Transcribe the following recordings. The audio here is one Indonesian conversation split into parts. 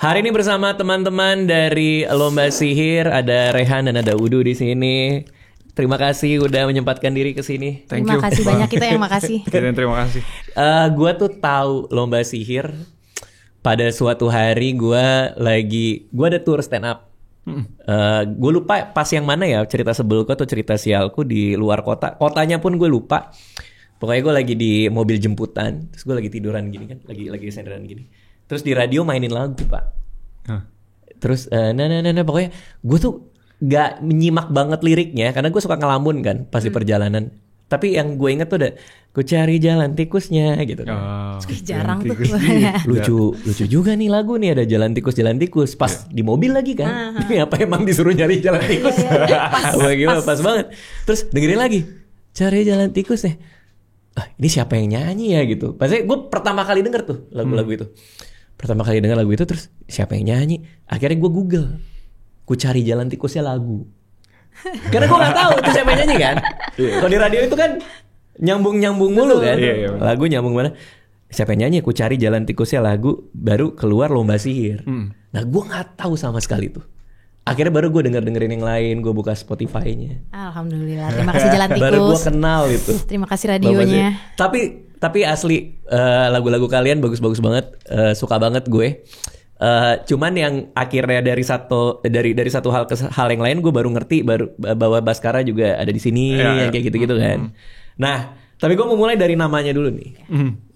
Hari ini bersama teman-teman dari Lomba Sihir, ada Rehan dan ada Udu di sini. Terima kasih udah menyempatkan diri ke sini. Terima kasih banyak, kita yang makasih. Terima kasih. Gua tuh tahu Lomba Sihir pada suatu hari gua ada tour stand up. Gue lupa pas yang mana ya, cerita sebelku atau cerita sialku di luar kota. Kotanya pun gue lupa. Pokoknya gue lagi di mobil jemputan, terus gue lagi tiduran gini kan, lagi senderan gini. Terus di radio mainin lagu Pak. Terus pokoknya gue tuh gak menyimak banget liriknya karena gue suka ngelamun kan pas di perjalanan. Tapi yang gue inget tuh ada ku cari jalan tikusnya gitu kan. Jarang tuh. Lucu juga nih lagu nih, ada jalan tikus pas di mobil lagi kan. Ini apa emang disuruh nyari jalan tikus? Pas banget. Terus dengerin lagi cari jalan tikus nih. Ini siapa yang nyanyi ya gitu. Pasti gue pertama kali denger tuh lagu-lagu itu. Pertama kali denger lagu itu terus siapa yang nyanyi? Akhirnya gue Google. Ku cari jalan tikusnya lagu. Karena gue gak tahu itu siapa yang nyanyi kan. Kalau di radio itu kan nyambung mulu kan. Lagu nyambung mana. Siapa yang nyanyi? Ku cari jalan tikusnya lagu. Baru keluar Lomba Sihir. Nah gue gak tahu sama sekali tuh. Akhirnya baru gue dengerin yang lain. Gue buka Spotify-nya. Alhamdulillah. Terima kasih Jalan Tikus. Baru gue kenal itu. Terima kasih radionya. Tapi asli lagu-lagu kalian bagus-bagus banget. Suka banget gue. Cuman yang akhirnya dari satu hal ke hal yang lain gue baru ngerti bahwa Baskara juga ada di sini yang kayak gitu-gitu kan. Nah, tapi gue mau mulai dari namanya dulu nih.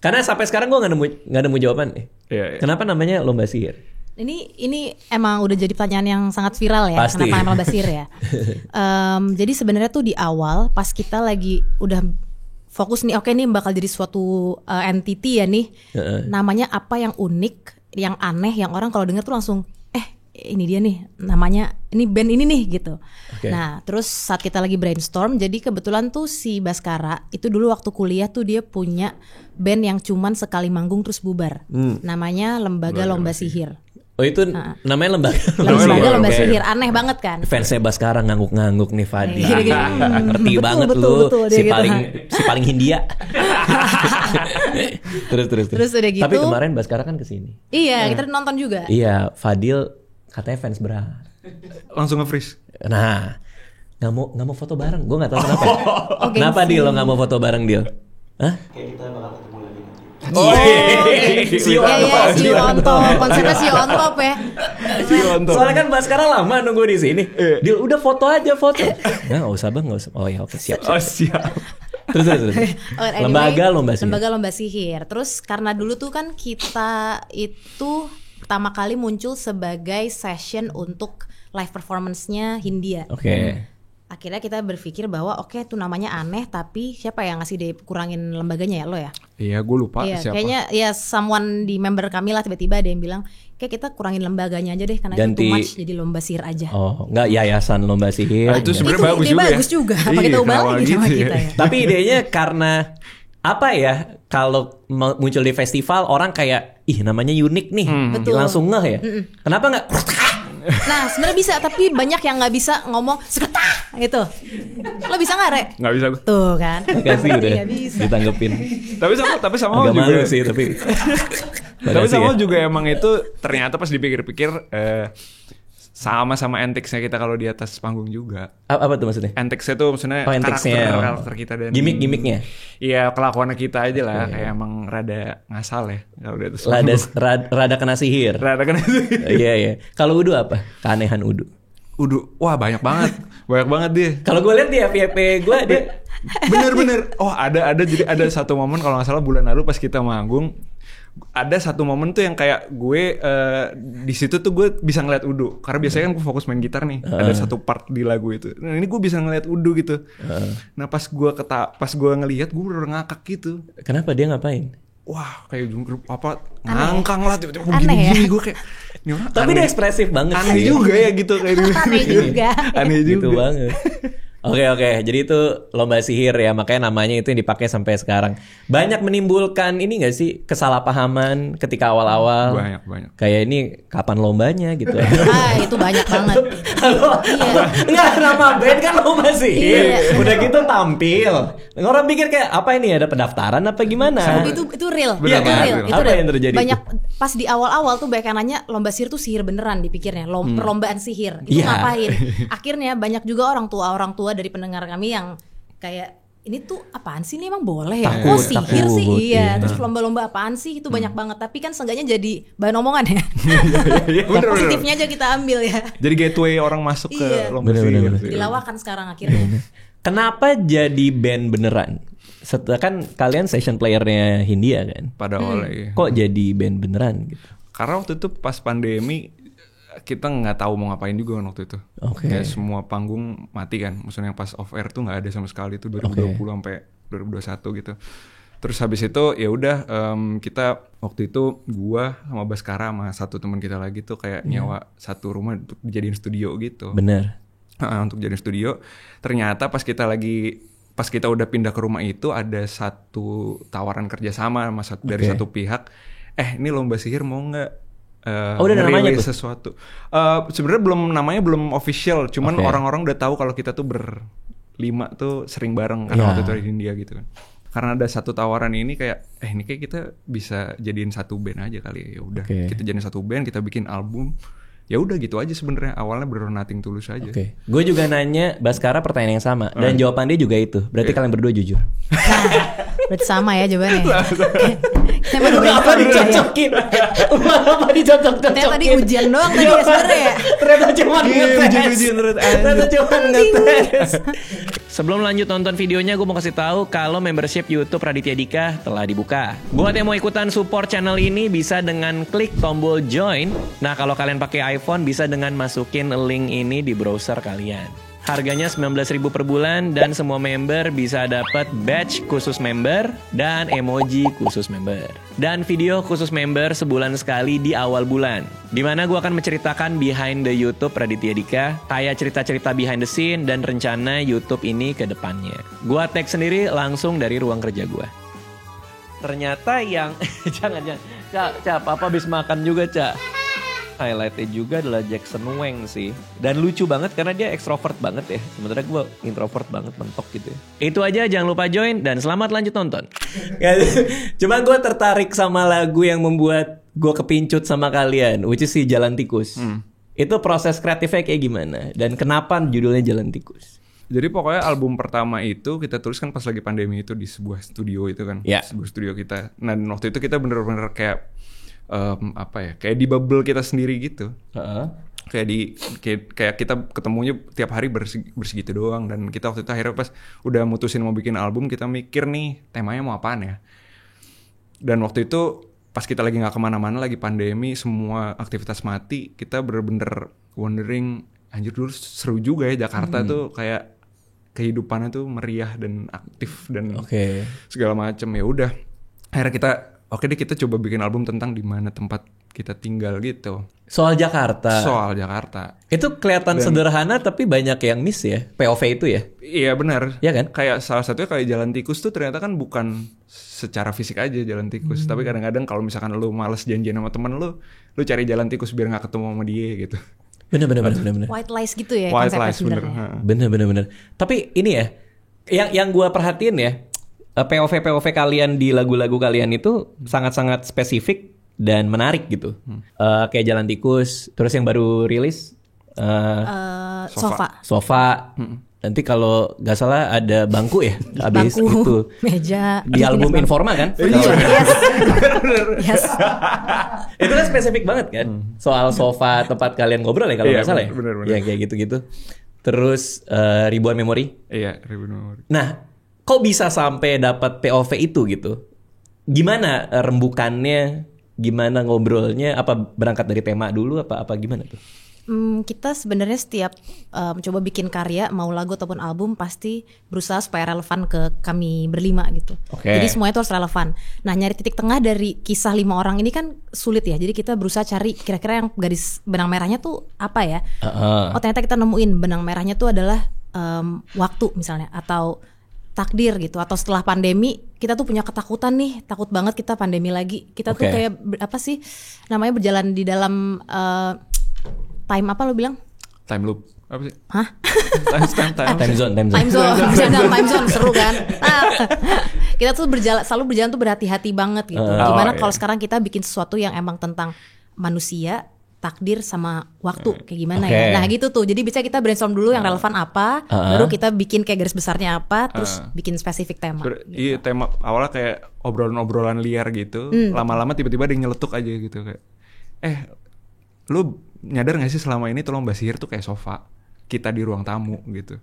Karena sampai sekarang gue nggak nemu jawaban nih. Kenapa namanya Lomba Sihir? Ini emang udah jadi pertanyaan yang sangat viral ya. Pasti. Kenapa Lomba Sihir ya? Jadi sebenarnya tuh di awal pas kita lagi udah fokus nih, oke nih bakal jadi suatu entity ya nih. Namanya apa yang unik, yang aneh, yang orang kalau denger tuh langsung ini dia nih namanya, ini band ini nih gitu. Nah terus saat kita lagi brainstorm, jadi kebetulan tuh si Baskara itu dulu waktu kuliah tuh dia punya band yang cuman sekali manggung terus bubar. Namanya Lembaga Lomba Sihir. Oh itu namanya Lembaga Lomba Sihir. Aneh banget kan. Fansnya Baskara ngangguk-ngangguk nih Fadi. Ngerti banget betul, lu. Si paling Hindia. Terus udah gitu. Tapi kemarin Baskara kan kesini. Iya, kita nonton juga. Iya, Fadil katanya fans berat. Langsung nge-freeze. Nah, nggak mau foto bareng. Gue nggak tahu kenapa. Kenapa Dil lo nggak mau foto bareng Dil? Hah? Kayak kita bakal ketemu lagi nanti. See you on top. Konsepnya see you on top ya. Soalnya kan Baskara lama nunggu di sini. Dil udah foto aja foto. Nggak usah bang, nggak usah. Oh ya oke siap. Terus. Lembaga Lomba Sihir. Terus karena dulu tuh kan kita itu pertama kali muncul sebagai session untuk live performance-nya Hindia. Akhirnya kita berpikir bahwa itu namanya aneh, tapi siapa yang ngasih kurangin lembaganya ya, lo ya? Iya, gue lupa siapa. Kayaknya ya someone di member kami lah tiba-tiba ada yang bilang, kayak kita kurangin lembaganya aja deh karena itu too much, jadi Lomba Sihir aja. Oh, enggak Yayasan Lomba Sihir. Itu sebenarnya bagus juga. Apa kita ubah lagi sama kita ya? Tapi idenya karena apa ya? Kalau muncul di festival orang kayak namanya unik nih, langsung ngeh ya. Kenapa nggak? Nah sebenarnya bisa, tapi banyak yang nggak bisa ngomong seketah gitu. Lo bisa nggak Re? Nggak bisa gue. Tuh kan. Makasih udah ditanggepin. Tapi sama agak juga malu sih tapi. Tapi sama juga emang itu ternyata pas dipikir-pikir sama antics-nya kita kalau di atas panggung juga. Apa tuh maksudnya? Antics-nya tuh maksudnya karakter kita dan gimmick-gimmicknya. Iya, kelakuannya kita aja lah. Kayak emang rada ngasal ya kalau di atas Rada kena sihir. Iya. Kalau Udu apa? Keanehan Udu. Wah banyak banget. Banyak banget dia. Kalau gue lihat di FYP gue dia bener. Oh ada jadi ada satu momen kalau nggak salah bulan lalu pas kita manggung. Ada satu momen tuh yang kayak gue di situ tuh gue bisa ngeliat Udu karena biasanya kan gue fokus main gitar nih. Ada satu part di lagu itu. Nah ini gue bisa ngeliat Udu gitu. Nah pas gue ngelihat gue bener ngakak gitu. Kenapa dia ngapain? Wah kayak ngangkang lah tiba-tiba gini gue kayak. Tapi dia ekspresif banget. Aneh juga ya gitu kayak Aneh juga. Gitu banget. Oke. Jadi itu Lomba Sihir ya, makanya namanya itu yang dipakai sampai sekarang. Banyak menimbulkan ini nggak sih kesalahpahaman ketika awal-awal. Banyak. Kayak ini kapan lombanya gitu. Itu banyak banget. Enggak, nama band kan Lomba Sihir. Udah gitu tampil. Orang pikir kayak apa ini ada pendaftaran apa gimana? Itu real. Iya kan? Real. Itu apa yang terjadi? Banyak pas di awal-awal tuh banyak yang nanya lomba sihir tuh sihir beneran dipikirnya, perlombaan sihir itu ngapain? Akhirnya banyak juga orang tua dari pendengar kami yang kayak ini tuh apaan sih, ini emang boleh ya? Kok sihir sih? Iya. Terus lomba-lomba apaan sih? Itu banyak banget. Tapi kan seenggaknya jadi bahan omongan ya. Positifnya aja kita ambil ya. Jadi gateway orang masuk ke lomba sihir. Dilawakan sekarang akhirnya. Kenapa jadi band beneran? Setelah kan kalian session playernya Hindia kan? Pada awalnya. Kok jadi band beneran gitu? Karena waktu itu pas pandemi kita nggak tahu mau ngapain juga kan waktu itu. Kayak semua panggung mati kan. Maksudnya pas off air tuh nggak ada sama sekali tuh 2020 sampai 2021 gitu. Terus habis itu ya udah kita waktu itu gua sama Baskara sama satu teman kita lagi tuh kayak nyewa satu rumah untuk dijadiin studio gitu. Bener. Untuk jadiin studio. Ternyata pas kita udah pindah ke rumah itu ada satu tawaran kerjasama sama dari satu pihak. Ini lomba sihir mau nggak udah namanya tuh sesuatu? Sebenarnya namanya belum official, cuman orang-orang udah tahu kalau kita tuh berlima tuh sering bareng karena waktu itu di India gitu kan. Karena ada satu tawaran ini kayak ini kayak kita bisa jadiin satu band aja kali ya. Udah kita jadiin satu band, kita bikin album. Ya udah gitu aja sebenarnya, awalnya bener nothing tulus aja. Gue juga nanya Baskara pertanyaan yang sama dan jawaban dia juga itu. Berarti kalian berdua jujur. Berarti sama ya jawabannya. Apa dicocokin? Apa dicocok-cocokin? Ternyata tadi ujian doang tadi ya sebenarnya ya. Ternyata cuma ngetes. Sebelum lanjut nonton videonya, gue mau kasih tahu kalau membership YouTube Raditya Dika telah dibuka. Buat yang mau ikutan support channel ini bisa dengan klik tombol join. Nah, kalau kalian pakai iPhone bisa dengan masukin link ini di browser kalian. Harganya 19.000 per bulan dan semua member bisa dapat badge khusus member dan emoji khusus member. Dan video khusus member sebulan sekali di awal bulan. Dimana gue akan menceritakan behind the YouTube Raditya Dika, kayak cerita-cerita behind the scene dan rencana YouTube ini ke depannya. Gue tag sendiri langsung dari ruang kerja gue. Ternyata yang jangan Cak, Papa habis makan juga, Cak. Highlightnya juga adalah Jackson Wang sih. Dan lucu banget karena dia ekstrovert banget ya. Sementara gue introvert banget, mentok gitu ya. Itu aja, jangan lupa join dan selamat lanjut nonton. Cuma gue tertarik sama lagu yang membuat gue kepincut sama kalian, which is si Jalan Tikus. Itu proses kreatifnya kayak gimana? Dan kenapa judulnya Jalan Tikus? Jadi pokoknya album pertama itu kita tuliskan pas lagi pandemi itu di sebuah studio itu kan. Sebuah studio kita. Nah waktu itu kita bener-bener kayak kayak di bubble kita sendiri gitu. Kayak kita ketemunya tiap hari bersegitu doang. Dan kita waktu itu akhirnya pas udah mutusin mau bikin album, kita mikir nih temanya mau apaan ya. Dan waktu itu pas kita lagi nggak kemana-mana, lagi pandemi, semua aktivitas mati, kita bener-bener wondering, anjir dulu seru juga ya Jakarta tuh kayak kehidupannya tuh meriah dan aktif dan segala macem. Ya udah akhirnya kita coba bikin album tentang di mana tempat kita tinggal gitu. Soal Jakarta. Itu kelihatan sederhana tapi banyak yang miss ya. POV itu ya. Iya benar. Iya kan? Kayak salah satunya kayak Jalan Tikus tuh ternyata kan bukan secara fisik aja Jalan Tikus, tapi kadang-kadang kalau misalkan lu males janjian sama temen lu cari Jalan Tikus biar nggak ketemu sama dia gitu. Bener. White lies gitu ya. White lies bener. Tapi ini ya, yang gue perhatiin ya. POV kalian di lagu-lagu kalian itu sangat-sangat spesifik dan menarik gitu. Kayak Jalan Tikus, terus yang baru rilis Sofa. Nanti kalau nggak salah ada bangku ya, abis itu meja di album Informa kan. Yes. Itu kan spesifik banget kan, soal sofa tempat kalian ngobrol ya kalau nggak salah ya. Bener. Ya kayak gitu-gitu. Terus Ribuan Memori. Iya, Ribuan Memori. Nah, kok bisa sampai dapat POV itu gitu? Gimana rembukannya? Gimana ngobrolnya? Apa berangkat dari tema dulu? Apa gimana tuh? Kita sebenarnya setiap coba bikin karya, mau lagu ataupun album, pasti berusaha supaya relevan ke kami berlima gitu. Jadi semuanya itu harus relevan. Nah, nyari titik tengah dari kisah 5 orang ini kan sulit ya. Jadi kita berusaha cari kira-kira yang garis benang merahnya tuh apa ya. Oh ternyata kita nemuin benang merahnya tuh adalah waktu misalnya, atau takdir gitu. Atau setelah pandemi kita tuh punya ketakutan nih, takut banget kita pandemi lagi. Kita tuh kayak apa sih namanya, berjalan di dalam time apa lo bilang? Time loop. Apa sih? Hah? Time zone. Bisa dalam time zone, seru kan? kita tuh selalu berjalan tuh berhati-hati banget gitu. Gimana kalau sekarang kita bikin sesuatu yang emang tentang manusia, takdir sama waktu kayak gimana ya. Nah gitu tuh. Jadi bisa kita brainstorm dulu yang relevan apa, baru kita bikin kayak garis besarnya apa, terus bikin spesifik tema. Iya, tema awalnya kayak obrolan-obrolan liar gitu. Lama-lama tiba-tiba ada yang nyeletuk aja gitu kayak, lu nyadar gak sih selama ini tuh lomba sihir tuh kayak sofa kita di ruang tamu gitu.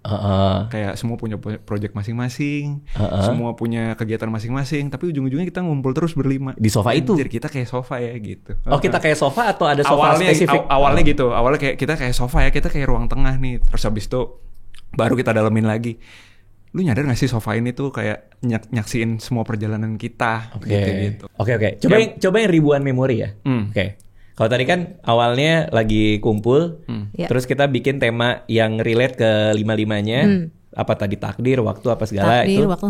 Kayak semua punya project masing-masing, semua punya kegiatan masing-masing, tapi ujung-ujungnya kita ngumpul terus berlima di sofa itu. Jadi kita kayak sofa ya gitu. Oh, kita kayak sofa atau ada sofa spesifik? Awalnya gitu. Awalnya kayak kita kayak sofa ya, kita kayak ruang tengah nih. Terus habis itu baru kita dalemin lagi. Lu nyadar gak sih sofa ini tuh kayak nyaksiin semua perjalanan kita gitu. Oke. Coba yang ribuan memori ya. Oke. Kalau tadi kan awalnya lagi kumpul, terus kita bikin tema yang relate ke lima-limanya, apa tadi takdir, waktu apa segala takdir, itu. Waktu,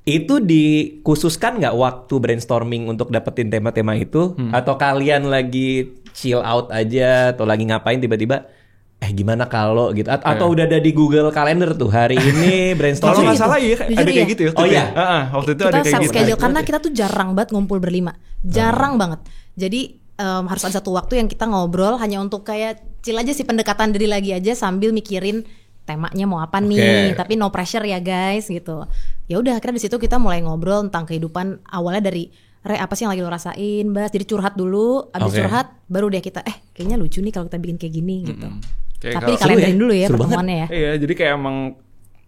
Itu dikhususkan nggak waktu brainstorming untuk dapetin tema-tema itu, atau kalian lagi chill out aja, atau lagi ngapain tiba-tiba, gimana kalau gitu, atau udah ada di Google Calendar tuh hari ini brainstorming. Kalau nggak salah ya, ada kayak gitu ya. Oh iya, waktu itu kita ada kayak gitu. schedule karena kita tuh jarang banget ngumpul berlima, jarang banget. Jadi harus ada satu waktu yang kita ngobrol hanya untuk kayak chill aja sih, pendekatan diri lagi aja sambil mikirin temanya mau apa nih, tapi no pressure ya guys gitu. Ya udah akhirnya di situ kita mulai ngobrol tentang kehidupan awalnya dari apa sih yang lagi lo rasain, Bas. Jadi curhat dulu, abis curhat baru deh kita kayaknya lucu nih kalau kita bikin kayak gini gitu. Tapi dikalenderin dulu ya pertemuannya ya. Iya, jadi kayak emang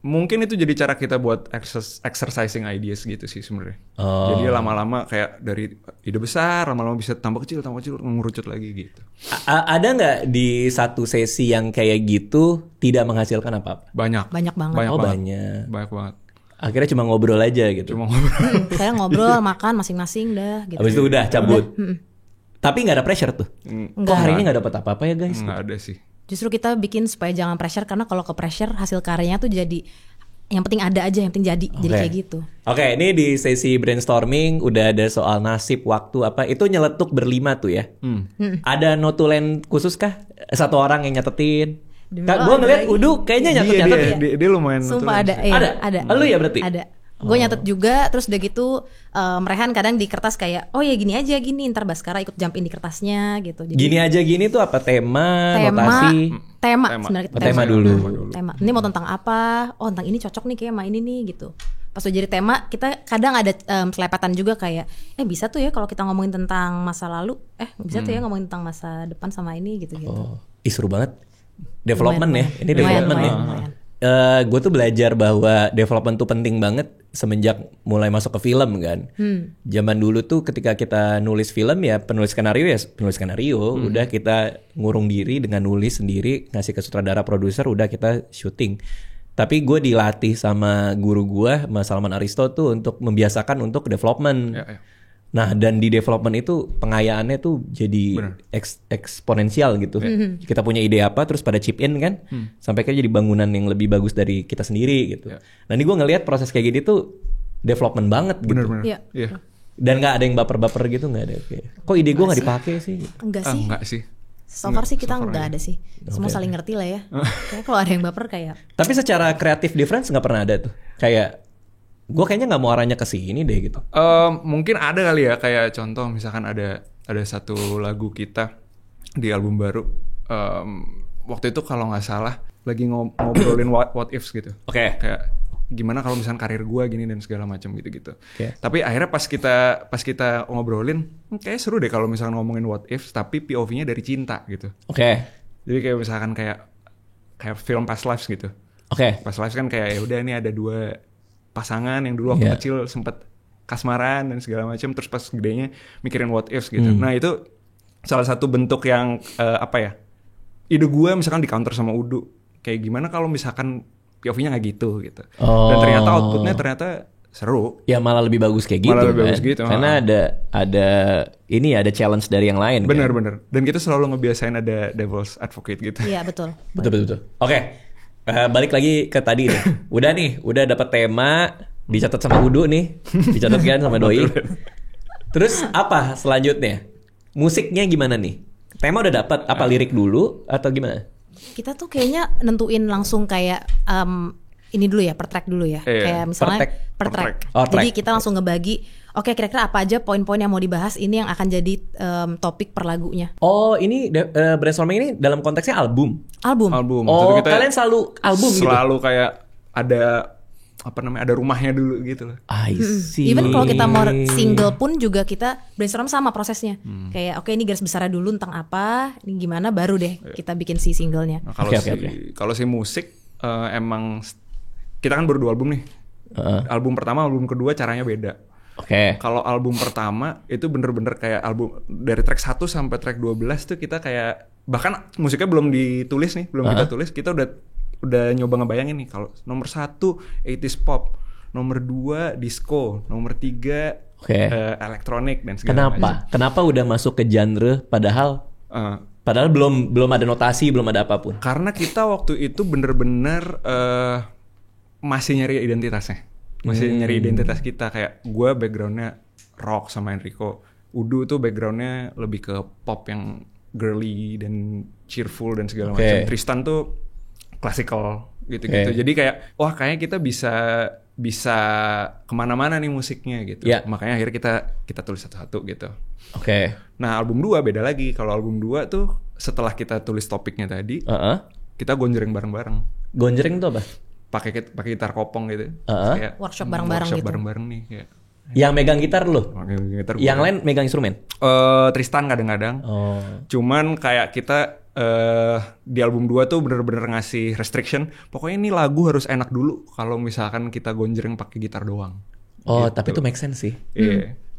mungkin itu jadi cara kita buat exercising ideas gitu sih sebenarnya. Jadi lama-lama kayak dari ide besar lama-lama bisa tambah kecil mengerucut lagi gitu. Ada nggak di satu sesi yang kayak gitu tidak menghasilkan apa-apa? Banyak banget. Banyak banget. Akhirnya cuma ngobrol aja gitu. Saya ngobrol, makan masing-masing dah gitu. Habis itu udah cabut. Tapi nggak ada pressure tuh. Kok hari ini nggak dapat apa-apa ya guys? Nggak ada sih. Justru kita bikin supaya jangan pressure, karena kalau ke pressure hasil karyanya tuh jadi yang penting ada aja, yang penting jadi kayak gitu. Oke, ini di sesi brainstorming udah ada soal nasib, waktu apa itu nyeletuk berlima tuh ya. Ada notulen khusus kah? Satu orang yang nyatetin? Gue ngeliat Udu kayaknya nyatet. Dia lumayan. Sumpah ada. Lu ya berarti? Ada. Gue nyatet juga, terus udah gitu Rehan kadang di kertas kayak oh ya gini aja gini, ntar Baskara ikut jump in di kertasnya gitu. Jadi, gini aja gini tuh apa notasi? Tema sebenarnya. Tema dulu. Tema. Ini mau tentang apa? Oh tentang ini cocok nih kayak sama ini nih gitu. Pas udah jadi tema kita kadang ada selepatan juga kayak bisa tuh ya kalau kita ngomongin tentang masa lalu, bisa tuh ya ngomongin tentang masa depan sama ini gitu. Seru banget. Development lumayan, ya. Ini development ya. Gue tuh belajar bahwa development tuh penting banget semenjak mulai masuk ke film kan. Zaman dulu tuh ketika kita nulis film ya penulis skenario udah kita ngurung diri dengan nulis sendiri, ngasih ke sutradara, produser, udah kita syuting. Tapi gue dilatih sama guru gue, Mas Salman Aristo tuh untuk membiasakan untuk development. Nah dan di development itu pengayaannya tuh jadi eksponensial gitu. Kita punya ide apa terus pada chip in kan, sampai kan jadi bangunan yang lebih bagus dari kita sendiri gitu. Nah ini gue ngelihat proses kayak gini tuh development banget gitu. Iya. Dan nggak ada yang baper-baper gitu, nggak ada. Kok ide gue nggak dipakai sih? Enggak sih. So far sih kita nggak ada sih. Semua saling ngerti lah ya. Kayak kalau ada yang baper kayak. Tapi secara creative difference nggak pernah ada tuh. Kayak gue kayaknya nggak mau arahnya ke sini deh gitu. Mungkin ada kali ya, kayak contoh misalkan ada satu lagu kita di album baru. Waktu itu kalau nggak salah lagi ngobrolin what ifs gitu. Kayak gimana kalau misalkan karir gue gini dan segala macam gitu. Tapi akhirnya pas kita ngobrolin, kayak seru deh kalau misalkan ngomongin what ifs tapi POV-nya dari cinta gitu. Jadi kayak misalkan kayak film Past Lives gitu. Past Lives kan kayak ya udah ini ada dua pasangan yang dulu waktu kecil sempet kasmaran dan segala macam, terus pas gedenya mikirin what ifs gitu. Nah itu salah satu bentuk yang ide gue misalkan di counter sama Udu, kayak gimana kalau misalkan POV-nya nggak gitu. Dan ternyata outputnya seru. Ya malah lebih bagus kayak gitu. Karena ada challenge dari yang lain. Bener. Dan kita selalu ngebiasain ada devil's advocate gitu. Iya betul. Oke. Balik lagi ke tadi nih. Udah dapat tema, dicatat sama Udu nih, dicatat kan sama Doi. Terus apa selanjutnya? Musiknya gimana nih? Tema udah dapat, apa lirik dulu atau gimana? Kita tuh kayaknya nentuin langsung kayak ini dulu ya, per track dulu ya. Kayak misalnya per track. Oh, jadi track. kita langsung ngebagi, oke kira-kira apa aja poin-poin yang mau dibahas, ini yang akan jadi topik per lagunya. Oh, ini brainstorming ini dalam konteksnya album. Album. Oh, Jadi kita kalian selalu album gitu. Selalu kayak ada rumahnya dulu gitu loh. I see. Even kalau kita mau single pun juga kita brainstorm sama prosesnya. Kayak oke ini garis besarnya dulu tentang apa, ini gimana, baru deh kita bikin si singlenya. Nah, kalau Oke. kalau si musik emang kita kan baru 2 album nih. Album pertama, album kedua caranya beda. Oke. Kalau album pertama itu bener-bener kayak album dari track 1 sampai track 12 tuh kita kayak bahkan musiknya belum ditulis nih, belum kita tulis, kita udah nyoba ngebayangin nih kalau nomor 1 80s pop, nomor 2 disco, nomor 3 elektronik dan segala macam. Kenapa udah masuk ke genre padahal belum ada notasi, belum ada apapun? Karena kita waktu itu bener-bener masih nyari identitasnya. Masih nyari identitas kita. Kayak gue backgroundnya rock sama Enrico. Udu tuh backgroundnya lebih ke pop yang girly dan cheerful dan segala macam. Tristan tuh classical gitu-gitu. Jadi kayak wah kayaknya kita bisa kemana-mana nih musiknya gitu. Makanya akhirnya kita tulis satu-satu gitu. Nah album 2 beda lagi. Kalau album 2 tuh setelah kita tulis topiknya tadi, kita gonjreng bareng-bareng. Gonjreng tuh apa? Pakai gitar kopong gitu. Kayak workshop bareng-bareng gitu. Bareng-bareng nih kayak. Yang megang gitar lo? Yang lain megang instrumen? Tristan kadang-kadang. Cuman kayak kita di album 2 tuh bener-bener ngasih restriction. Pokoknya ini lagu harus enak dulu kalau misalkan kita gonjreng pakai gitar doang. Gitu. Tapi itu make sense sih.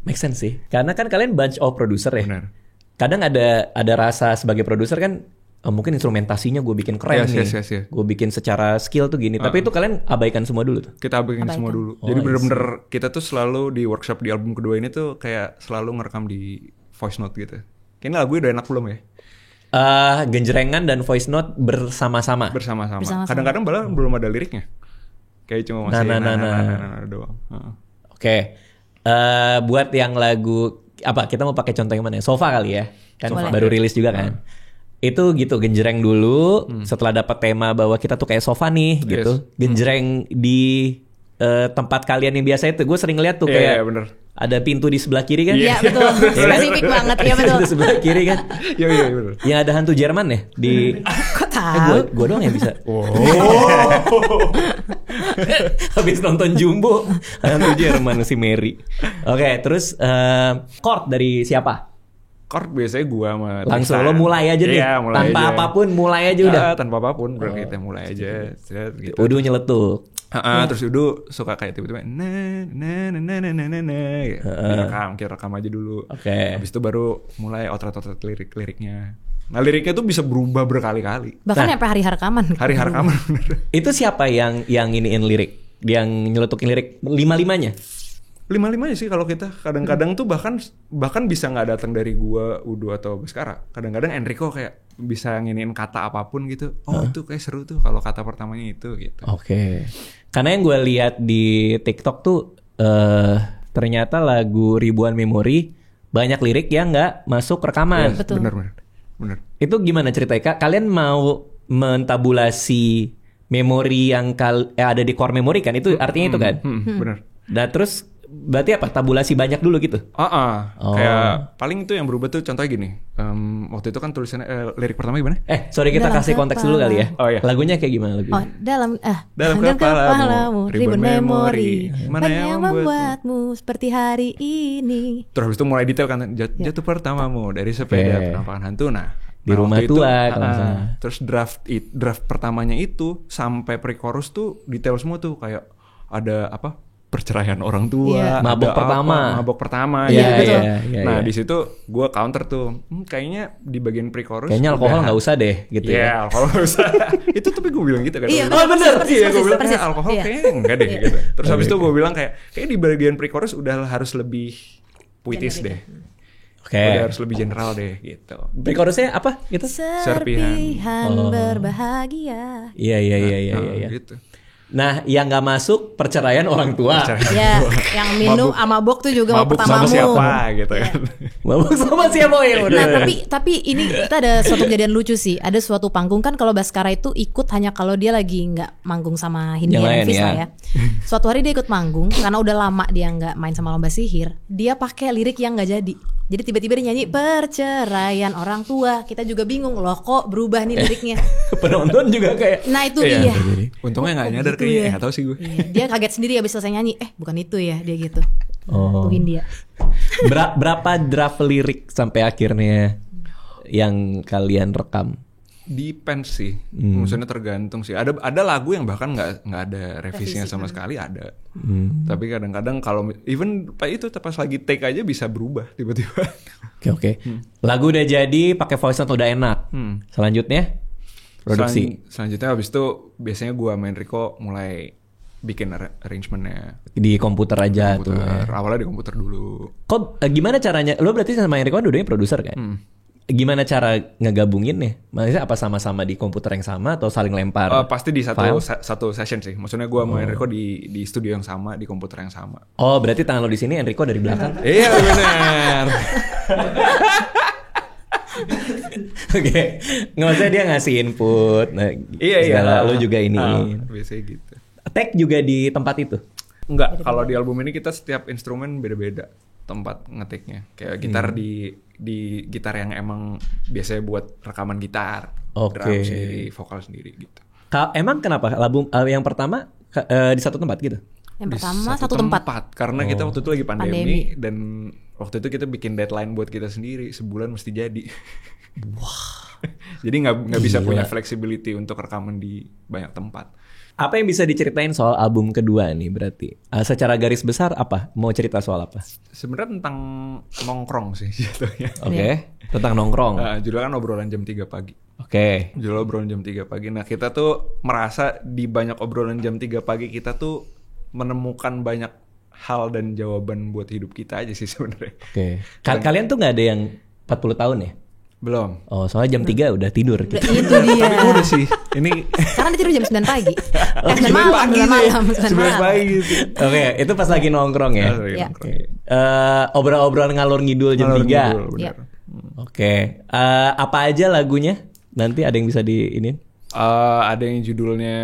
Make sense sih. Karena kan kalian bunch of producer ya. Benar. Kadang ada rasa sebagai produser kan mungkin instrumentasinya gue bikin keren nih. Gue bikin secara skill tuh gini. Tapi itu kalian abaikan semua dulu tuh? Kita abaikan semua dulu. Jadi bener-bener kita tuh selalu di workshop di album kedua ini tuh kayak selalu ngerekam di voice note gitu. Kayaknya lagu udah enak belum ya? Genjrengan dan voice note bersama-sama. Kadang-kadang malah belum ada liriknya. Kayak cuma masih doang. Oke. Buat yang lagu apa? Kita mau pakai contoh yang mana? Sofa kali ya. Kan baru rilis juga kan. Itu gitu genjreng dulu. Setelah dapat tema bahwa kita tuh kayak sofa nih gitu. Genjreng di tempat kalian yang biasa itu. Gue sering lihat tuh kayak ada pintu di sebelah kiri kan? Iya betul. Spesifik banget ya betul. Di sebelah kiri kan? Iya betul. Yang ada hantu Jerman ya di. Kok tahu? Gue doang yang bisa. Habis nonton Jumbo hantu Jerman si Mary. Oke, terus chord dari siapa? Chord biasanya gue sama langsung lo mulai aja nih. Tanpa apapun mulai aja udah. Tanpa apapun berarti kita mulai aja. Gitu. Udu nyeletuk. Terus Udu suka kayak tiba-tiba kita rekam aja dulu. Habis itu baru mulai otret-otret liriknya. Nah liriknya tuh bisa berubah berkali-kali. Bahkan sampai hari rekaman. Hari rekaman. Itu siapa yang iniin lirik? Yang nyelutukin lirik 5-5-nya? 5-5 sih kalau kita. Kadang-kadang tuh bahkan bisa nggak datang dari gua, Udu atau Baskara. Kadang-kadang Enrico kayak bisa nginiin kata apapun gitu. Itu kayak seru tuh kalau kata pertamanya itu gitu. Karena yang gue lihat di TikTok tuh ternyata lagu Ribuan Memori banyak lirik yang nggak masuk rekaman. Betul. Bener. Itu gimana ceritanya? Kalian mau mentabulasi memori yang ada di core memory kan? Itu artinya itu kan? Bener. Nah terus berarti apa? Tabulasi banyak dulu gitu? Kayak paling itu yang berubah tuh contohnya gini. Waktu itu kan tulisannya lirik pertama gimana? Sorry kita kasih konteks dulu kali ya. Lagunya kayak gimana lagunya? Dalam kepalamu ribuan memori. Mana yang membuatmu seperti hari ini. Terus habis itu mulai detail kan jatuh pertamamu dari sepeda penampakan hantu. Nah di rumah tua terus draft pertamanya itu sampai pre-chorus tuh detail semua tuh kayak ada apa? Perceraian orang tua, mabok pertama. Nah di situ gue counter tuh, kayaknya di bagian pre-chorus. Kayaknya alkohol nggak usah deh, gitu ya. Alkohol nggak usah. Itu tapi gue bilang gitu kan. Bener. Iya gue bilang kayak alkohol kayaknya enggak deh. Gitu. Terus habis itu gue bilang kayak di bagian pre-chorus udah harus lebih puitis deh. Udah harus lebih general deh gitu. Pre-chorusnya apa gitu? Serpihan berbahagia. Iya. Gitu. Nah, yang nggak masuk perceraian orang tua. Ya, yang minum sama mabok tuh juga Mabuk sama pertamamu. siapa gitu kan. Mabuk sama siapa ya udah. Nah, tapi ini kita ada suatu kejadian lucu sih. Ada suatu panggung kan kalau Baskara itu ikut hanya kalau dia lagi nggak manggung sama Hindia Yang dan lain, Fis ya. lah ya. Suatu hari dia ikut manggung karena udah lama dia nggak main sama lomba sihir. Dia pakai lirik yang nggak jadi. Jadi tiba-tiba dia nyanyi perceraian orang tua. Kita juga bingung loh kok berubah nih liriknya. Penonton juga kayak. Nah itu Iya. dia. Untungnya nggak nyadar gitu kayaknya. ya? Nggak tahu sih gue. Iya, dia kaget sendiri habis selesai nyanyi. Bukan itu ya, dia gitu. Oh. Tuhin dia. Berapa draft lirik sampai akhirnya yang kalian rekam? Depends sih, maksudnya tergantung sih. Ada lagu yang bahkan nggak ada revisinya sama sekali ada. Tapi kadang-kadang kalau even itu pas lagi take aja bisa berubah tiba-tiba. Oke. Lagu udah jadi, pakai voice note udah enak. Selanjutnya produksi. Selanjutnya habis itu biasanya gua main Riko mulai bikin arrangementnya Di komputer aja tuh. komputer. Awalnya di komputer dulu. Kok gimana caranya? Lo berarti sama Enrico dua-duanya produser kan? Gimana cara ngegabungin nih? Maksudnya apa sama-sama di komputer yang sama atau saling lempar? Pasti di file? satu session sih. Maksudnya gua sama Enrico di studio yang sama, di komputer yang sama. Oh, berarti tangan lo di sini, Enrico dari belakang. Iya benar. Oke. Nggak maksudnya dia ngasih input. Nah, Iya. segala, lo juga ini. Biasanya gitu. Tag juga di tempat itu. Enggak, kalau di album ini kita setiap instrumen beda-beda tempat ngetiknya. Kayak gitar di gitar yang emang biasanya buat rekaman gitar, Oke. drum sendiri, vokal sendiri gitu. Emang kenapa album yang pertama di satu tempat gitu? Yang Di pertama satu tempat. Karena kita waktu itu lagi pandemi, Pandemi. dan waktu itu kita bikin deadline buat kita sendiri, sebulan mesti jadi. Wah. Jadi nggak bisa punya flexibility untuk rekaman di banyak tempat. Apa yang bisa diceritain soal album kedua nih berarti? Secara garis besar apa? Mau cerita soal apa? Sebenarnya tentang nongkrong sih jatuhnya. Oke. Tentang nongkrong. Judulnya kan obrolan jam 3 pagi. Oke. Judul obrolan jam 3 pagi. Nah kita tuh merasa di banyak obrolan jam 3 pagi kita tuh menemukan banyak hal dan jawaban buat hidup kita aja sih sebenarnya. Oke. Kalian tuh nggak ada yang 40 tahun ya? Belum. Oh, soalnya jam 3 udah tidur gitu. Itu dia. Tapi udah sih. Ini Karena dia tidur jam 9 pagi. 9 9 malam, 9 malam, 9 9 malam. pagi gitu. Oke, itu pas lagi nongkrong ya. Iya. Obrolan-obrolan ngalor ngidul jam 3. Bener. Iya. Oke. Apa aja lagunya? Nanti ada yang bisa diinin? Ada yang judulnya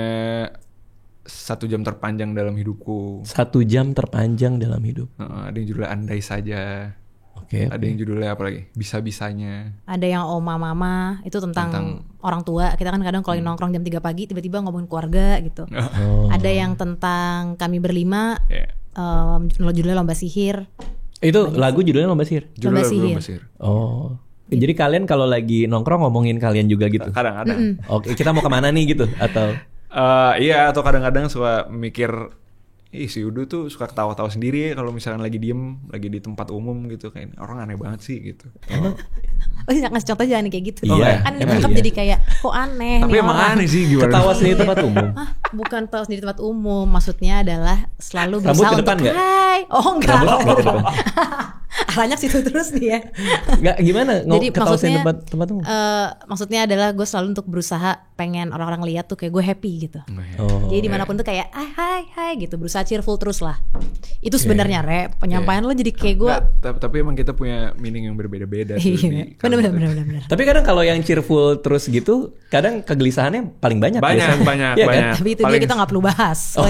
1 jam terpanjang dalam hidupku. 1 jam terpanjang dalam hidup. Ada yang judulnya Andai Saja. Oke. Ada yang judulnya apa lagi? Bisa-bisanya. Ada yang oma mama itu tentang orang tua. Kita kan kadang kalau nongkrong jam 3 pagi tiba-tiba ngomongin keluarga gitu. Oh. Ada yang tentang kami berlima, Yeah. judulnya lomba sihir. Itu lagu judulnya Lomba Sihir. Judulnya Sihir. Lomba Sihir. Oh. Jadi kalian kalau lagi nongkrong ngomongin kalian juga gitu? Kadang ada. Oke, kita mau kemana nih gitu? Atau Iya, atau kadang-kadang suka mikir, si Udu tuh suka ketawa-tawa sendiri ya kalau misalkan lagi diem, lagi di tempat umum gitu, kayak orang aneh banget sih gitu. Oh, ngasih contoh jangan kayak gitu. Iya, Kan emang ditangkap iya. jadi kayak kok aneh Tapi nih emang orang. aneh sih gimana? ketawa sendiri di tempat umum? Hah, bukan tahu sendiri tempat umum, maksudnya adalah selalu Rambut berusaha ke depan untuk nggak? hai. Oh enggak. Rambut ke depan. Arahnya ke situ terus nih ya. Nggak, gimana? Jadi Ketawa sendiri maksudnya tempat umum? maksudnya adalah gue selalu untuk berusaha pengen orang-orang lihat tuh kayak gue happy gitu. Oh. Jadi dimanapun tuh kayak hai gitu, berusaha cheerful terus lah. Itu sebenarnya penyampaian lo jadi kayak gue. Tapi emang kita punya meaning yang berbeda-beda tuh di Bener. Tapi kadang kalau yang cheerful terus gitu, kadang kegelisahannya paling banyak. biasanya. banyak. Iya kan? Tapi itu dia kita nggak perlu bahas. Oh,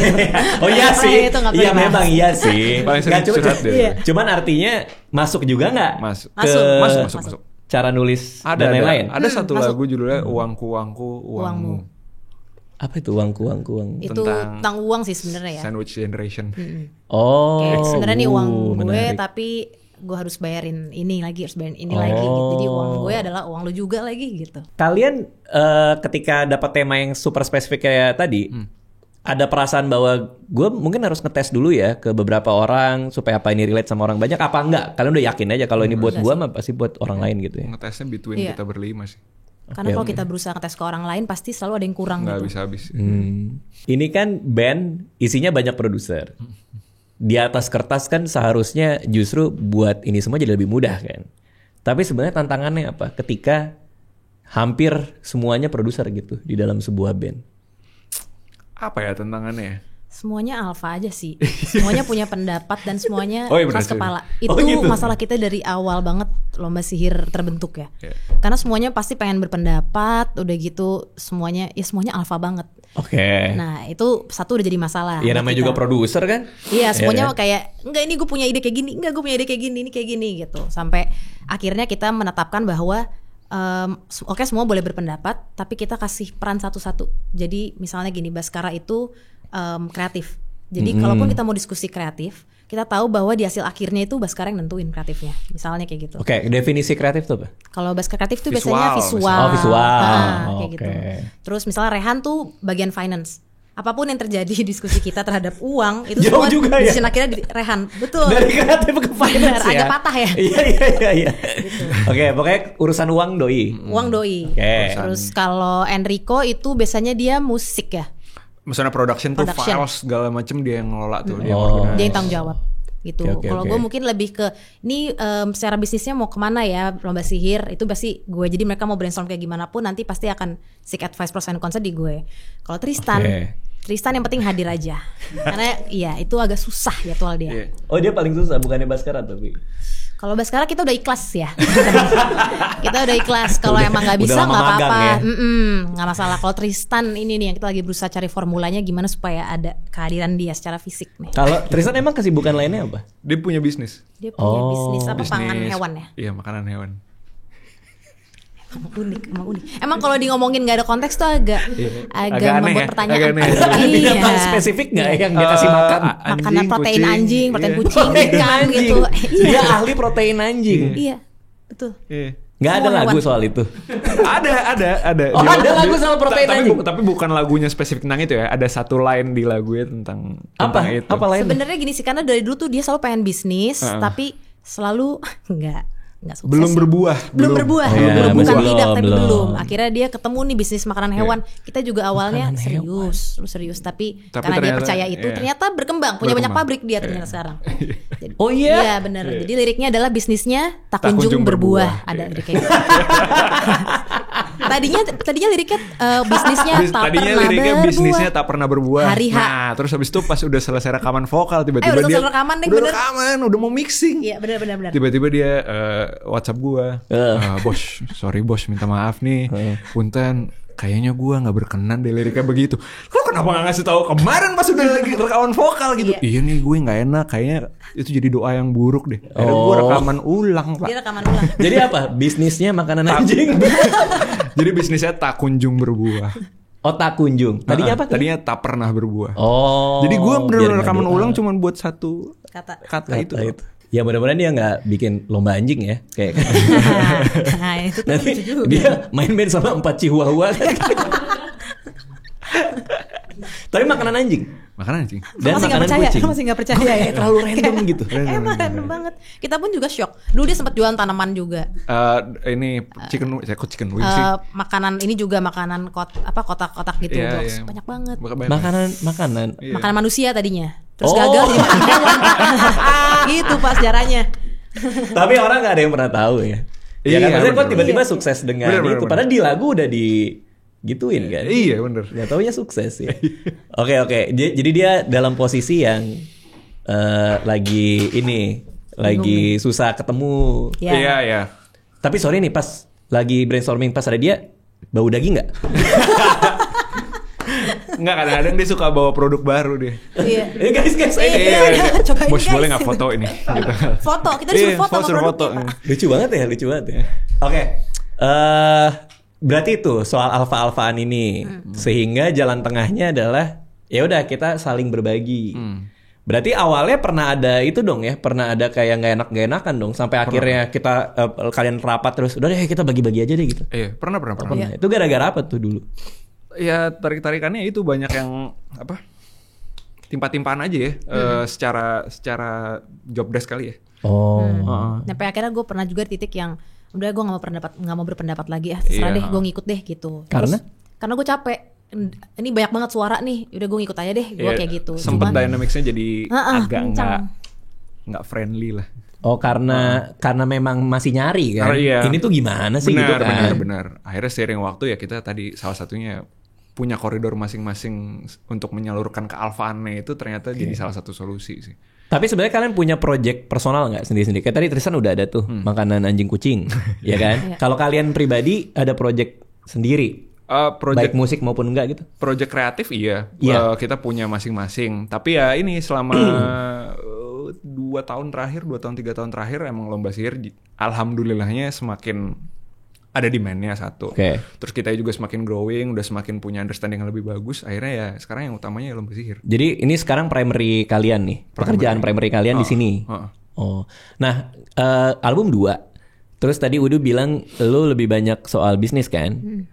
oh iya sih. Itu nggak perlu Iya dibahas. memang iya sih. Paling sering Nggak, curhat deh. Iya. Cuman artinya masuk juga nggak? Masuk. Masuk. Cara nulis Ada dan lain-lain. Ada satu masuk. lagu judulnya Uangku, Uangmu. Apa itu uangku? Itu tentang uang sih sebenarnya ya. Sandwich Generation. Oh. Kayak sebenarnya nih uang gue menarik. tapi gue harus bayarin ini lagi, harus bayarin ini lagi gitu. Jadi uang gue adalah uang lo juga lagi gitu. Kalian ketika dapat tema yang super spesifik kayak tadi, ada perasaan bahwa gue mungkin harus ngetes dulu ya ke beberapa orang supaya apa ini relate sama orang banyak apa enggak? Kalian udah yakin aja kalau ini buat gue mah pasti buat orang lain gitu ya. Ngetesnya between Iya. kita berlima sih. Karena kalau kita berusaha ngetes ke orang lain pasti selalu ada yang kurang Nggak gitu. habis-habis. Ini kan band isinya banyak produser. Di atas kertas kan seharusnya justru buat ini semua jadi lebih mudah kan. Tapi sebenarnya tantangannya apa? Ketika hampir semuanya produser gitu di dalam sebuah band. Apa ya tantangannya? Semuanya alfa aja sih. Semuanya punya pendapat dan semuanya Oh, iya, keras benar, kepala. Itu gitu. masalah kita dari awal banget lomba sihir terbentuk ya. Yeah. Karena semuanya pasti pengen berpendapat, udah gitu semuanya alfa banget. Oke. Nah, itu satu udah jadi masalah. Ya buat namanya kita. juga produser kan? Iya, semuanya kan? kayak enggak ini gue punya ide kayak gini, enggak gue punya ide kayak gini, ini kayak gini gitu. Sampai akhirnya kita menetapkan bahwa oke, semua boleh berpendapat, tapi kita kasih peran satu-satu. Jadi misalnya gini, Baskara itu kreatif. Jadi kalaupun kita mau diskusi kreatif, kita tahu bahwa di hasil akhirnya itu Baskara yang nentuin kreatifnya. Misalnya kayak gitu. Oke, definisi kreatif tuh apa? Kalau Baskara kreatif tuh Visual, biasanya visual. Oh, visual. Kayak Oke. gitu. Terus misalnya Rehan tuh bagian finance. Apapun yang terjadi diskusi kita terhadap uang itu Jauh semua juga ya? decision akhirnya di Rehan. Betul. Dari kreatif ke finance ya. Agak patah ya. Iya. Oke, pokoknya urusan uang doi. Uang doi. Oke. Terus kalau Enrico itu biasanya dia musik ya. Misalnya production tuh Production. files segala macam dia yang ngelola tuh. Dia Oh. organize. Dia yang tanggung jawab gitu. Oke, Kalau oke. gue mungkin lebih ke ini secara bisnisnya mau kemana ya lomba sihir itu pasti gue. Jadi mereka mau brainstorm kayak gimana pun nanti pasti akan seek advice pros and cons di gue. Kalau Tristan, Oke. Tristan yang penting hadir aja. Karena iya itu agak susah jadwal dia. Iya. Oh, dia paling susah bukannya Baskara tapi. Kalau Baskara kita udah ikhlas ya. Kita udah ikhlas. Kalau emang nggak bisa udah lama nggak magang apa-apa. ya? Nggak masalah. Kalau Tristan ini nih yang kita lagi berusaha cari formulanya gimana supaya ada kehadiran dia secara fisik nih. Kalau Tristan emang kesibukan lainnya apa? Dia punya bisnis. Dia punya Oh, bisnis apa pangan Bisnis- hewan ya. Iya, makanan hewan. Emang unik. Emang kalau di ngomongin nggak ada konteks tuh agak Agak aneh membuat ya, pertanyaan. agak aneh. Ada binatang Iya. spesifik nggak yang dia kasih makan? Makanan protein anjing, protein iya. kucing, ikan gitu. Dia Iya. ahli protein anjing. Iya, betul. Iya. Nggak ada Semua lagu hewan. soal itu. Ada. Oh, ada lagu soal protein anjing? Tapi bukan lagunya spesifik tentang itu ya. Ada satu line di lagunya tentang Apa? itu. Apa lain? Sebenarnya gini sih karena dari dulu tuh dia selalu pengen bisnis, tapi selalu nggak sukses. Belum sih. berbuah. Belum berbuah. Iya, Belum bukan belum, tidak tapi belum. belum. Akhirnya dia ketemu nih bisnis makanan hewan. Kita juga awalnya serius, tapi karena dia ternyata, percaya itu iya. ternyata berkembang, punya banyak Berkembang. pabrik dia ternyata sekarang. Jadi, Oh iya? Iya benar. Jadi liriknya adalah bisnisnya tak kunjung berbuah. Ada lirik kayak gitu. Tadinya liriknya bisnisnya tak Tadinya pernah liriknya berbuah. bisnisnya tak pernah berbuah. Hari H. Nah, terus habis itu pas udah selesai rekaman vokal tiba-tiba udah dia selesai rekaman, Deng, udah bener. rekaman, udah mau mixing. Iya benar. Tiba-tiba dia WhatsApp gua, bos, sorry bos, minta maaf nih, punten, kayaknya gua nggak berkenan deh liriknya begitu. Lo kenapa nggak ngasih tahu kemarin pas udah lagi rekaman vokal gitu? Iya nih gue nggak enak, kayaknya itu jadi doa yang buruk deh. Akhirnya gua rekaman ulang pak. Dia rekaman ulang. Jadi apa? Bisnisnya makanan anjing. Jadi bisnisnya tak kunjung berbuah. Oh, tak kunjung. Tadinya apa? Tadinya tak pernah berbuah. Oh. Jadi gue biar bener-bener nggak rekaman doa. ulang cuma buat satu Kata. kata itu. Ya mudah-mudahan dia nggak bikin lomba anjing ya. Kayak Nah, itu tuh nanti lucu juga. dia main band sama 4 chihuahua kan. Tapi makanan anjing. Makanan anjing. Dan Lo masih nggak makanan percaya, kucing. lo masih nggak percaya ya. Terlalu random gitu. Emang random banget. Kita pun juga shock. Dulu dia sempat jualan tanaman juga. Ini chicken wings sih. Makanan ini juga makanan kotak-kotak gitu. Iya, Box. iya. Banyak banget. Makanan. Iya. Makanan manusia tadinya. Terus Oh. gagal jadi makan hewan. Gitu Pak sejarahnya. Tapi orang nggak ada yang pernah tahu ya. Ya Iya, kan maksudnya kok bener. tiba-tiba Iya. sukses dengan Bener, itu. Padahal di lagu udah di gituin kan. Iya bener. Gak taunya sukses ya. Oke. Jadi dia dalam posisi yang lagi susah ketemu. Ya. Iya. Tapi sorry nih pas lagi brainstorming pas ada dia bau daging nggak? Enggak, kadang-kadang dia suka bawa produk baru deh. Iya. Guys. Iya. Cobain, Bos guys. boleh nggak foto ini? Gitu. Foto. Kita disuruh Iya, foto sama suruh produknya, Pak. Lucu banget ya. Oke. Berarti itu soal alfa-alfaan ini. Sehingga jalan tengahnya adalah ya udah kita saling berbagi. Berarti awalnya pernah ada itu dong ya, pernah ada kayak nggak enakan dong sampai akhirnya kita kalian rapat terus udah deh kita bagi-bagi aja deh gitu. Iya, pernah. Pernah. Itu gara-gara apa tuh dulu? Ya tarik-tarikannya itu banyak yang apa? Timpa-timpaan aja ya. Secara job desk kali ya. Oh. Sampai akhirnya gue pernah juga di titik yang udah gue nggak mau berpendapat lagi ya. Terserah Iya. deh, gue ngikut deh gitu. Karena? Karena gue capek. Ini banyak banget suara nih. Udah gue ngikut aja deh. Gue kayak gitu. Sempet Cuman- dynamicsnya jadi agak kencang. nggak friendly lah. Oh karena memang masih nyari kan. Karena iya. Ini tuh gimana sih gitu kan? Benar. Akhirnya seiring waktu ya kita tadi salah satunya punya koridor masing-masing untuk menyalurkan kealfaannya itu ternyata jadi salah satu solusi sih. Tapi sebenarnya kalian punya project personal nggak sendiri-sendiri? Kayak tadi Tristan udah ada tuh makanan anjing kucing, ya kan? Kalau kalian pribadi ada project sendiri, baik musik maupun enggak gitu? Project kreatif iya. Kita punya masing-masing. Tapi ya ini selama 2 tahun terakhir, 3 tahun terakhir emang lomba sihir alhamdulillahnya semakin ada demand-nya satu. Terus kita juga semakin growing, udah semakin punya understanding yang lebih bagus. Akhirnya ya sekarang yang utamanya ya lomba sihir. Jadi ini sekarang primary kalian nih, pekerjaan primary kalian di sini. Nah, album 2. Terus tadi Udu bilang lu lebih banyak soal bisnis kan?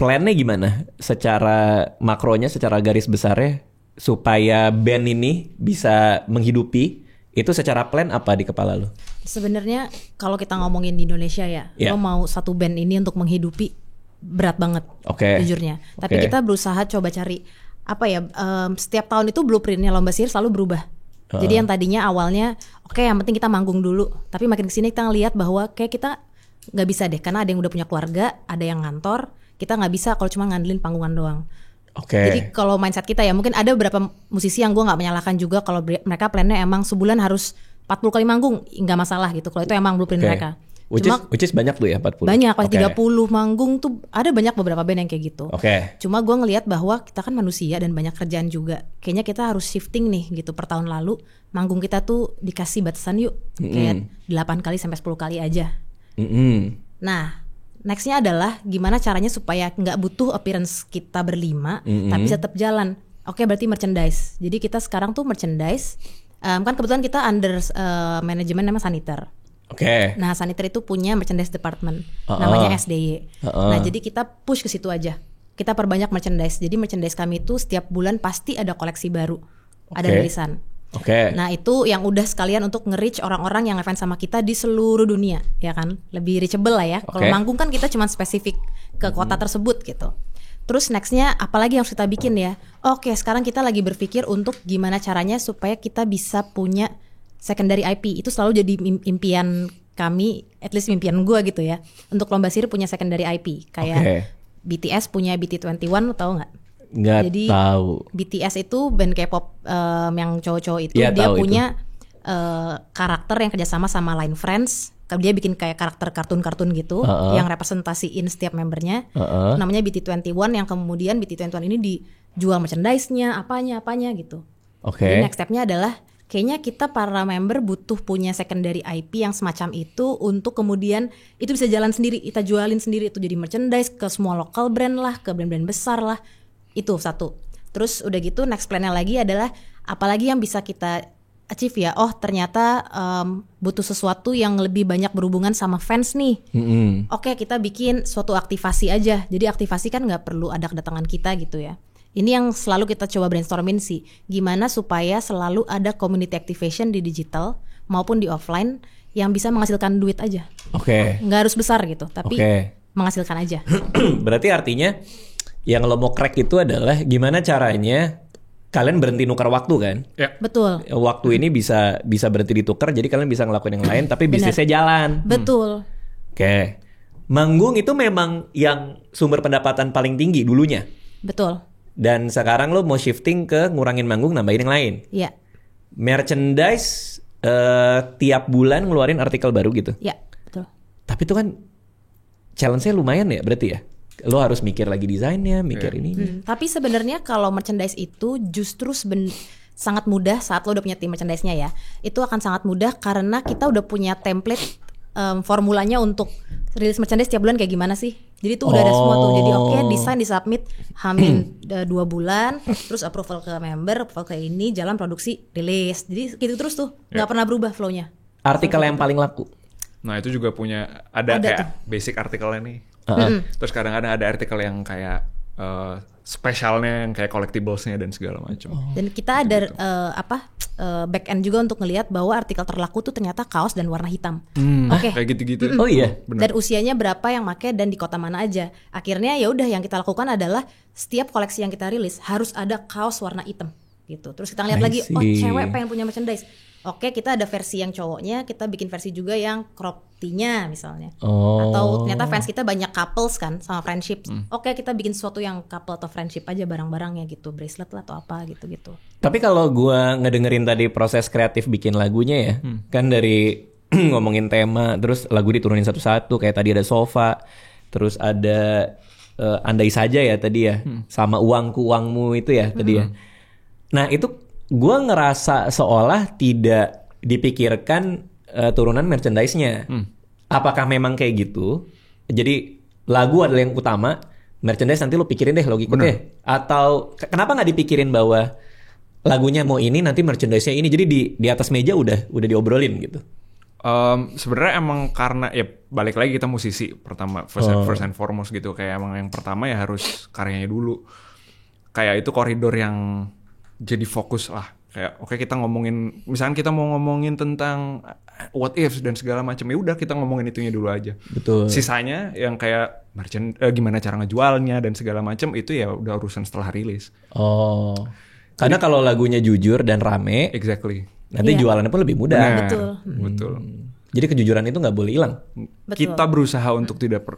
Plan-nya gimana? Secara makronya, secara garis besarnya supaya band ini bisa menghidupi, itu secara plan apa di kepala lu? Sebenarnya kalau kita ngomongin di Indonesia ya, lo mau satu band ini untuk menghidupi berat banget, jujurnya. Tapi kita berusaha coba cari apa ya? Setiap tahun itu blueprintnya lomba sihir selalu berubah. Jadi yang tadinya awalnya, yang penting kita manggung dulu. Tapi makin kesini kita ngelihat bahwa kayak kita nggak bisa deh, karena ada yang udah punya keluarga, ada yang ngantor. Kita nggak bisa kalau cuma ngandelin panggungan doang. Jadi kalau mindset kita ya, mungkin ada beberapa musisi yang gue nggak menyalahkan juga kalau mereka plannya emang sebulan harus 40 kali manggung, nggak masalah gitu. Kalau itu emang blueprint mereka. Which is banyak tuh ya 40. Banyak, pas 30 manggung tuh ada banyak beberapa band yang kayak gitu. Cuma gue ngelihat bahwa kita kan manusia dan banyak kerjaan juga. Kayaknya kita harus shifting nih gitu. Per tahun lalu manggung kita tuh dikasih batasan yuk, kayak 8 kali sampai 10 kali aja. Nah, nextnya adalah gimana caranya supaya nggak butuh appearance kita berlima, tapi tetap jalan. Berarti merchandise. Jadi kita sekarang tuh merchandise. Kan kebetulan kita under manajemen namanya Saniter. Nah, Saniter itu punya merchandise department, namanya SDY. Nah, jadi kita push ke situ aja. Kita perbanyak merchandise. Jadi merchandise kami itu setiap bulan pasti ada koleksi baru, ada rilisan. Nah, itu yang udah sekalian untuk nge-reach orang-orang yang ngefans sama kita di seluruh dunia, ya kan? Lebih reachable lah ya. Kalau manggung kan kita cuma spesifik ke kota tersebut gitu. Terus nextnya apalagi yang harus kita bikin ya? Sekarang kita lagi berpikir untuk gimana caranya supaya kita bisa punya secondary IP. Itu selalu jadi impian kami, at least impian gue gitu ya. Untuk lomba sihir punya secondary IP. Kayak BTS punya BT21, tau gak? Jadi tahu. BTS itu band K-pop yang cowok-cowok itu, dia punya karakter yang kerjasama sama Line Friends. Dia bikin kayak karakter kartun-kartun gitu yang representasiin setiap membernya. Namanya BT21, yang kemudian BT21 ini dijual merchandise-nya, apanya gitu. Jadi next step-nya adalah kayaknya kita para member butuh punya secondary IP yang semacam itu untuk kemudian itu bisa jalan sendiri, kita jualin sendiri, itu jadi merchandise ke semua local brand lah, ke brand-brand besar lah. Itu satu. Terus udah gitu next plan-nya lagi adalah apalagi yang bisa kita achieve ya. Ternyata butuh sesuatu yang lebih banyak berhubungan sama fans nih. Kita bikin suatu aktivasi aja. Jadi aktivasi kan nggak perlu ada kedatangan kita gitu ya. Ini yang selalu kita coba brainstormin sih. Gimana supaya selalu ada community activation di digital maupun di offline yang bisa menghasilkan duit aja. Nggak harus besar gitu, tapi menghasilkan aja. Berarti artinya yang lo mau crack itu adalah gimana caranya kalian berhenti nukar waktu kan? Betul. Waktu ini bisa berhenti ditukar, jadi kalian bisa ngelakuin yang lain tapi bisnisnya jalan. Betul. Manggung itu memang yang sumber pendapatan paling tinggi dulunya. Betul. Dan sekarang lo mau shifting ke ngurangin manggung, nambahin yang lain. Iya. Merchandise tiap bulan ngeluarin artikel baru gitu. Iya, betul. Tapi itu kan challenge-nya lumayan ya berarti ya? Lo harus mikir lagi desainnya, mikir ini. Tapi sebenarnya kalau merchandise itu justru sangat mudah saat lo udah punya tim merchandise-nya ya. Itu akan sangat mudah karena kita udah punya template formulanya untuk rilis merchandise tiap bulan kayak gimana sih. Jadi itu udah ada semua tuh. Jadi desain disubmit hamin 2 bulan, terus approval ke member, approval ke ini, jalan produksi, rilis. Jadi gitu terus tuh, nggak pernah berubah flow-nya. Artikel yang paling laku? Nah itu juga punya ada kayak tuh basic artikelnya nih. Terus kadang-kadang ada artikel yang kayak spesialnya yang kayak collectibles-nya dan segala macam. Dan kita ada back end juga untuk ngelihat bahwa artikel terlaku tuh ternyata kaos dan warna hitam. Kayak gitu-gitu. Oh iya. Bener. Dan usianya berapa yang make dan di kota mana aja. Akhirnya ya udah yang kita lakukan adalah setiap koleksi yang kita rilis harus ada kaos warna hitam gitu. Terus kita lihat lagi, cewek pengen punya merchandise. Oke, kita ada versi yang cowoknya, kita bikin versi juga yang crop tee-nya misalnya. Atau ternyata fans kita banyak couples kan sama friendship. Oke, kita bikin sesuatu yang couple atau friendship aja barang-barangnya gitu, bracelet lah atau apa gitu-gitu. Tapi kalau gua ngedengerin tadi proses kreatif bikin lagunya ya, kan dari ngomongin tema, terus lagu diturunin satu-satu, kayak tadi ada sofa, terus ada andai saja ya tadi ya, sama uangku uangmu itu ya tadi ya. Nah itu gua ngerasa seolah tidak dipikirkan turunan merchandise-nya. Apakah memang kayak gitu? Jadi lagu adalah yang utama, merchandise nanti lo pikirin deh, lo ikut deh. Atau kenapa nggak dipikirin bahwa lagunya mau ini, nanti merchandise-nya ini. Jadi di atas meja udah diobrolin gitu. Sebenarnya emang karena ya balik lagi kita musisi pertama first and foremost gitu, kayak emang yang pertama ya harus karyanya dulu. Kayak itu koridor yang jadi fokus lah. Kayak oke, kita ngomongin, misalkan kita mau ngomongin tentang what ifs dan segala macam, ya udah kita ngomongin itunya dulu aja. Betul. Sisanya yang kayak gimana cara ngejualnya dan segala macam itu ya udah urusan setelah rilis. Karena kalau lagunya jujur dan rame, Exactly. nanti jualannya pun lebih mudah. Betul. Jadi kejujuran itu nggak boleh hilang. Kita berusaha untuk tidak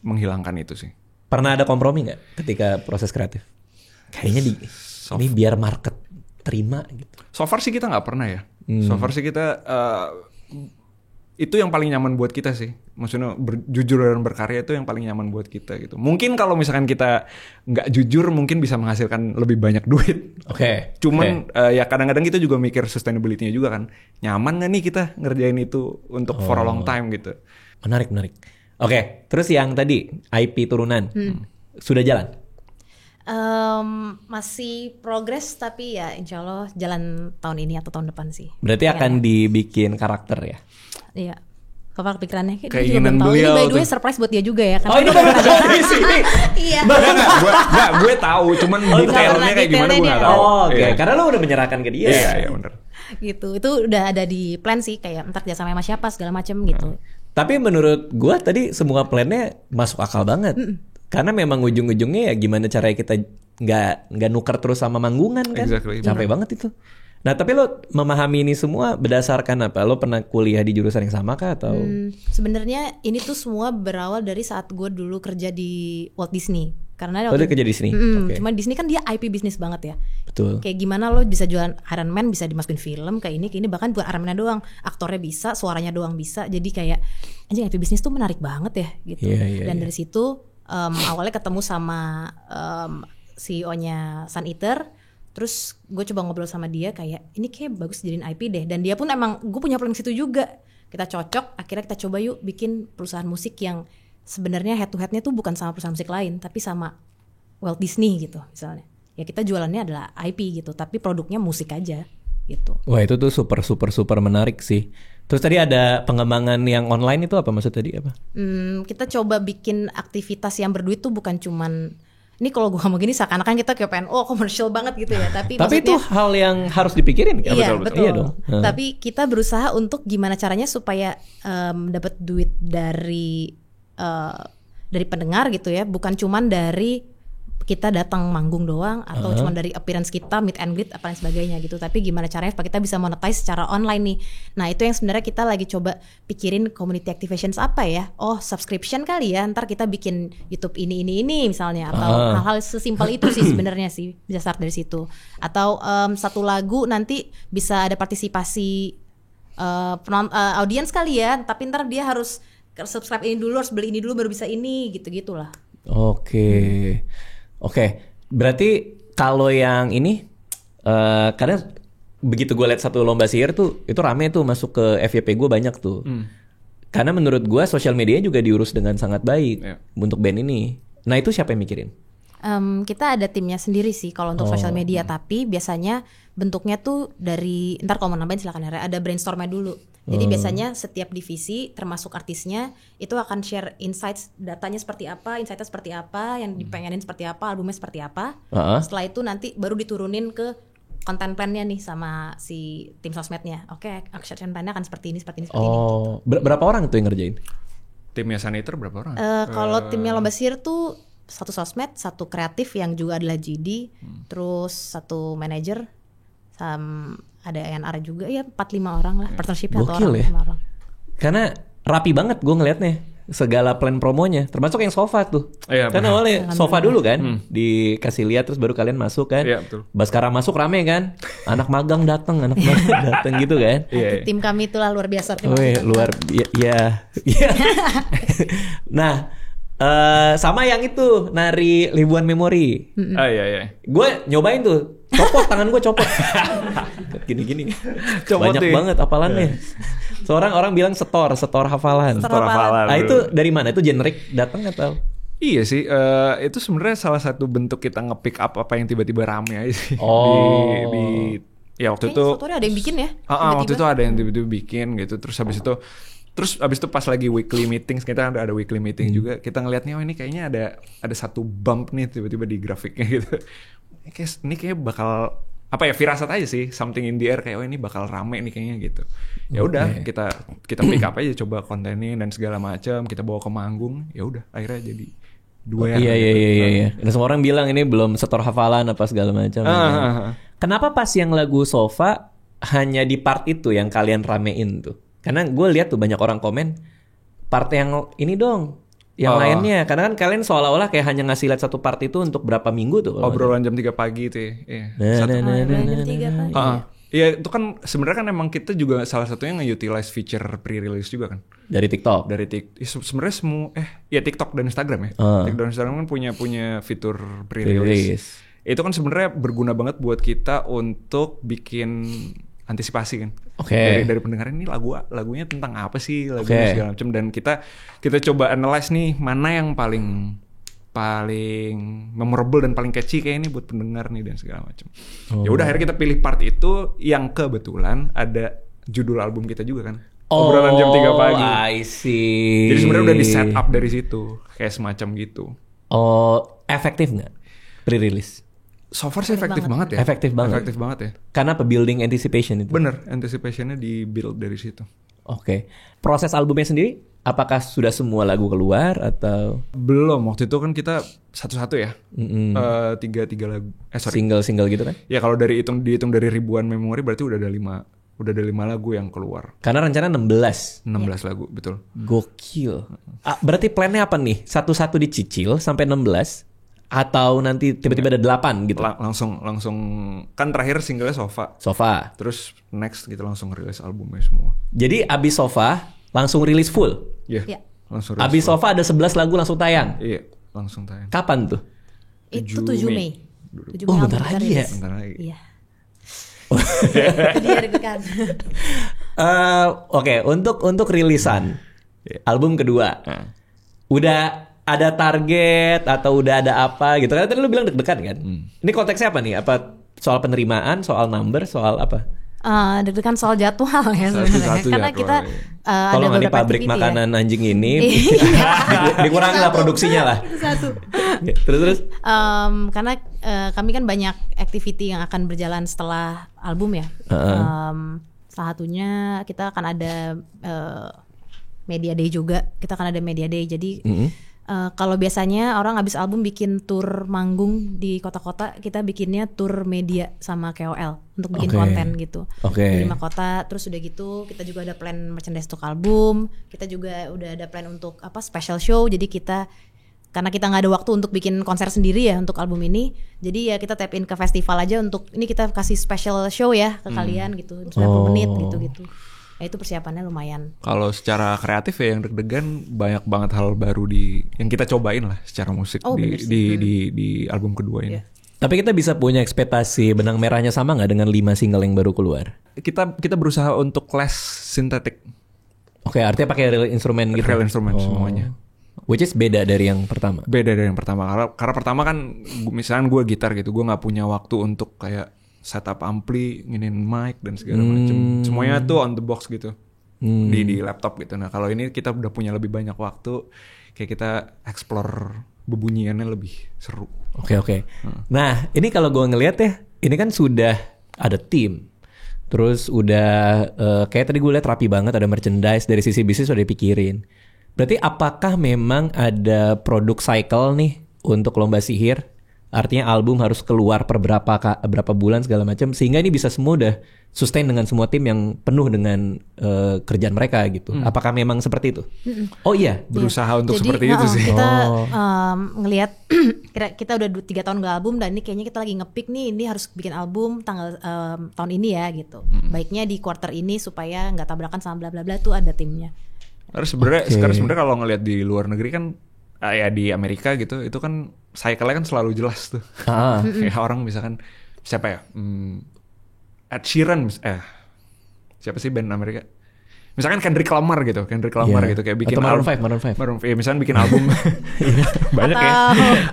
menghilangkan itu sih. Pernah ada kompromi nggak ketika proses kreatif? Kayaknya ini biar market terima gitu. So far sih kita nggak pernah ya. So far sih kita itu yang paling nyaman buat kita sih. Maksudnya jujur dan berkarya itu yang paling nyaman buat kita gitu. Mungkin kalau misalkan kita nggak jujur mungkin bisa menghasilkan lebih banyak duit. Cuman ya kadang-kadang kita juga mikir sustainability-nya juga kan. Nyaman nggak nih kita ngerjain itu untuk for a long time gitu. Menarik. Oke, terus yang tadi IP turunan sudah jalan? Masih progres tapi ya insya Allah jalan tahun ini atau tahun depan sih. Berarti akan dibikin karakter ya? Iya. Apa kepikirannya? Keinginan beliau. Ini by the way surprise buat dia juga ya. Oh ini baru tahu di sini. Iya. Gue tahu, cuman detailnya kayak gimana gue nggak tahu. Oke. Karena lo udah menyerahkan ke dia. Iya benar. Gitu. Itu udah ada di plan sih, kayak ntar kerja sama siapa segala macam gitu. Tapi menurut gue tadi semua plannya masuk akal banget. Karena memang ujung-ujungnya ya gimana caranya kita nggak nuker terus sama manggungan kan. Exactly. Capek banget itu. Nah tapi lo memahami ini semua berdasarkan apa? Lo pernah kuliah di jurusan yang sama kah atau? Sebenarnya ini tuh semua berawal dari saat gue dulu kerja di Walt Disney. Karena dia kerja di Disney? Cuma Disney kan dia IP bisnis banget ya. Betul. Kayak gimana lo bisa jualan Iron Man, bisa dimasukin film kayak ini bahkan bukan Iron Man doang, aktornya bisa, suaranya doang bisa. Jadi kayak anjing IP bisnis tuh menarik banget ya gitu. Dan dari situ awalnya ketemu sama CEO-nya Sun Eater. Terus gue coba ngobrol sama dia kayak ini kayak bagus jadiin IP deh. Dan dia pun emang gue punya plan situ juga. Kita cocok, akhirnya kita coba yuk bikin perusahaan musik yang sebenarnya head to headnya tuh bukan sama perusahaan musik lain, tapi sama Walt Disney gitu misalnya. Ya kita jualannya adalah IP gitu, tapi produknya musik aja gitu. Wah itu tuh super menarik sih. Terus tadi ada pengembangan yang online itu apa maksud tadi apa? Kita coba bikin aktivitas yang berduit tuh bukan cuman ini kalau gue ngomong gini seakan-akan kita kayak pengen komersial banget gitu ya. Tapi itu hal yang harus dipikirin kan? Iya betul. Iya dong. Tapi kita berusaha untuk gimana caranya supaya dapat duit dari pendengar gitu ya. Bukan cuman dari kita datang manggung doang atau cuma dari appearance kita, meet and greet apa dan sebagainya gitu. Tapi gimana caranya supaya kita bisa monetize secara online nih. Nah itu yang sebenarnya kita lagi coba pikirin community activations apa ya. Subscription kali ya, ntar kita bikin YouTube ini misalnya. Atau hal-hal sesimpel itu sih sebenarnya sih, bisa start dari situ. Atau satu lagu nanti bisa ada partisipasi audiens kali ya. Tapi ntar dia harus subscribe ini dulu, harus beli ini dulu baru bisa ini, gitu-gitulah. Oke, berarti kalau yang ini karena begitu gue lihat satu lomba sihir tuh itu rame tuh masuk ke FYP gue banyak tuh. Karena menurut gue sosial media juga diurus dengan sangat baik untuk band ini. Nah itu siapa yang mikirin? Kita ada timnya sendiri sih kalau untuk sosial media, tapi biasanya bentuknya tuh dari ntar kalau mau nambahin silakan ya, ada brainstormnya dulu. Jadi biasanya setiap divisi termasuk artisnya itu akan share insights, datanya seperti apa, insightnya seperti apa, yang dipengenin seperti apa, albumnya seperti apa. Setelah itu nanti baru diturunin ke konten plan-nya nih sama si tim sosmednya. Oke, action plan-nya akan seperti ini, seperti ini, seperti ini. Gitu. Berapa orang tuh yang ngerjain? Timnya Sun Eater berapa orang? Kalau timnya lomba sihir tuh satu sosmed, satu kreatif yang juga adalah GD, terus satu manajer, ada A&R juga ya 4-5 orang lah partnership atau Gokil ya. orang. Karena rapi banget gue ngeliatnya segala plan promonya, termasuk yang sofa tuh. Iya, Kan benar. awalnya sofa dulu kan, dikasih lihat terus baru kalian masuk kan. Iya, betul. Baskara masuk rame kan, anak magang datang gitu kan. Iya. Tim kami itulah luar biasa. Terima Wih, kasih. luar ya. Nah, sama yang itu nari ribuan memori. Iya. Gue nyobain tuh, tangan gue copot. Gini-gini. Copot Banyak nih. banget hafalannya. Seorang orang bilang setor hafalan. Setor hafalan. Nah itu dari mana? Itu generik datang atau? Iya sih, itu sebenarnya salah satu bentuk kita nge-pick up apa yang tiba-tiba rame aja sih. Oh. Ya waktu Kayaknya itu Sotori ada yang bikin ya? waktu itu ada yang tiba-tiba bikin gitu. Terus habis itu pas lagi weekly meeting, kita ada weekly meeting juga, kita ngeliatnya ini kayaknya ada satu bump nih tiba-tiba di grafiknya gitu. Ini kayak bakal apa ya, firasat aja sih, something in the air kayak ini bakal rame nih kayaknya gitu. Ya udah, kita pick up aja, coba kontenin dan segala macam, kita bawa ke manggung, ya udah akhirnya jadi dua. Iya. Dan semua orang bilang ini belum setor hafalan apa segala macam. Kenapa pas yang lagu Sofa hanya di part itu yang kalian ramein tuh? Karena gue lihat tuh banyak orang komen part yang ini dong, yang lainnya. Karena kan kalian seolah-olah kayak hanya ngasih lihat satu part itu untuk berapa minggu tuh. Obrolan jam 3 pagi itu ya. Iya. Jam 3 pagi. Iya, itu kan sebenarnya kan emang kita juga salah satunya nge-utilize feature pre-release juga kan. Dari TikTok. Dari sebenarnya semua TikTok dan Instagram ya. TikTok dan Instagram kan punya fitur pre-release. Itu kan sebenarnya berguna banget buat kita untuk bikin antisipasi kan. Oke. Dari pendengar ini lagunya tentang apa sih, lagunya segala macam, dan kita coba analyze nih mana yang paling memorable dan paling catchy kayak ini buat pendengar nih dan segala macam. Ya udah akhirnya kita pilih part itu yang kebetulan ada judul album kita juga kan. Obrolan jam 3 pagi. I see. Jadi sebenarnya udah di set up dari situ, kayak semacam gitu. Oh, efektif nggak pre-release? So far sih efektif banget ya. Efektif banget ya. Karena apa? Building anticipation itu. Bener, anticipationnya di build dari situ. Oke. Proses albumnya sendiri, apakah sudah semua lagu keluar atau belum? Waktu itu kan kita satu-satu ya, tiga lagu. Single gitu kan? Ya kalau dihitung dari ribuan memori berarti udah ada 5 lagu yang keluar. Karena rencana 16 lagu, betul. Gokil. Berarti plannya apa nih? Satu-satu dicicil sampai 16? Atau nanti tiba-tiba ada 8 gitu? Langsung kan terakhir singlenya Sofa. Terus next kita langsung rilis albumnya semua. Jadi abis Sofa langsung rilis full? Iya. Langsung rilis abis full. Sofa ada 11 lagu langsung tayang? Iya, langsung tayang. Kapan tuh? Itu 7 Mei. 7 Oh, Mei bentar lagi ya? Bentar lagi. Iya. Itu dia deg-degan. Oke, untuk rilisan album kedua, udah ada target atau udah ada apa gitu kan? Tadi lu bilang deg-degan kan? Ini konteksnya apa nih? Apa soal penerimaan, soal number, soal apa? Deg-degan soal jadwal ya sebenarnya. Karena kita ada tolong nih beberapa pabrik activity makanan ya. anjing ini dikurangin lah produksinya lah. Itu satu. Terus Karena kami kan banyak activity yang akan berjalan setelah album ya. Salah satunya kita akan ada media day juga. Kita akan ada media day. Jadi kalau biasanya orang habis album bikin tour manggung di kota-kota, kita bikinnya tour media sama KOL untuk bikin konten gitu. Di 5 kota. Terus udah gitu kita juga ada plan merchandise untuk album. Kita juga udah ada plan untuk special show. Jadi karena kita nggak ada waktu untuk bikin konser sendiri ya untuk album ini, jadi ya kita tap in ke festival aja untuk ini kita kasih special show ya ke kalian gitu 90 menit gitu. Ya itu persiapannya lumayan. Kalau secara kreatif ya yang deg-degan banyak banget hal baru yang kita cobain lah secara musik di album kedua ini. Yeah. Tapi kita bisa punya ekspektasi benang merahnya sama nggak dengan 5 single yang baru keluar? Kita berusaha untuk less synthetic. Oke, artinya pakai real instrumen gitu. Real instrumen semuanya. Which is beda dari yang pertama. Beda dari yang pertama karena pertama kan misalnya gue gitar gitu, gue nggak punya waktu untuk kayak setup ampli, nginin mic dan segala macam. Semuanya tuh on the box gitu. Di laptop gitu. Nah, kalau ini kita udah punya lebih banyak waktu, kayak kita explore bebunyiannya lebih seru. Oke. Nah, ini kalau gue ngelihat ya, ini kan sudah ada tim. Terus udah kayak tadi gue lihat rapi banget, ada merchandise, dari sisi bisnis udah dipikirin. Berarti apakah memang ada produk cycle nih untuk Lomba Sihir? Artinya album harus keluar per berapa bulan segala macam, sehingga ini bisa semua udah sustain dengan semua tim yang penuh dengan kerjaan mereka gitu. Apakah memang seperti itu? Oh iya, berusaha untuk Jadi, seperti itu sih. Kita ngelihat kita udah 3 tahun gak album dan ini kayaknya kita lagi nge-pick nih, ini harus bikin album tanggal tahun ini ya gitu. Baiknya di quarter ini supaya nggak tabrakan sama bla bla bla, tuh ada timnya. Terus sebenarnya kalau ngelihat di luar negeri kan ya di Amerika gitu, itu kan cycle-nya kan selalu jelas tuh. Kayak orang misalkan siapa ya? Ed Sheeran, siapa sih band Amerika? Misalkan Kendrick Lamar gitu kayak bikin Maroon 5. Ya, misalkan bikin album banyak ya.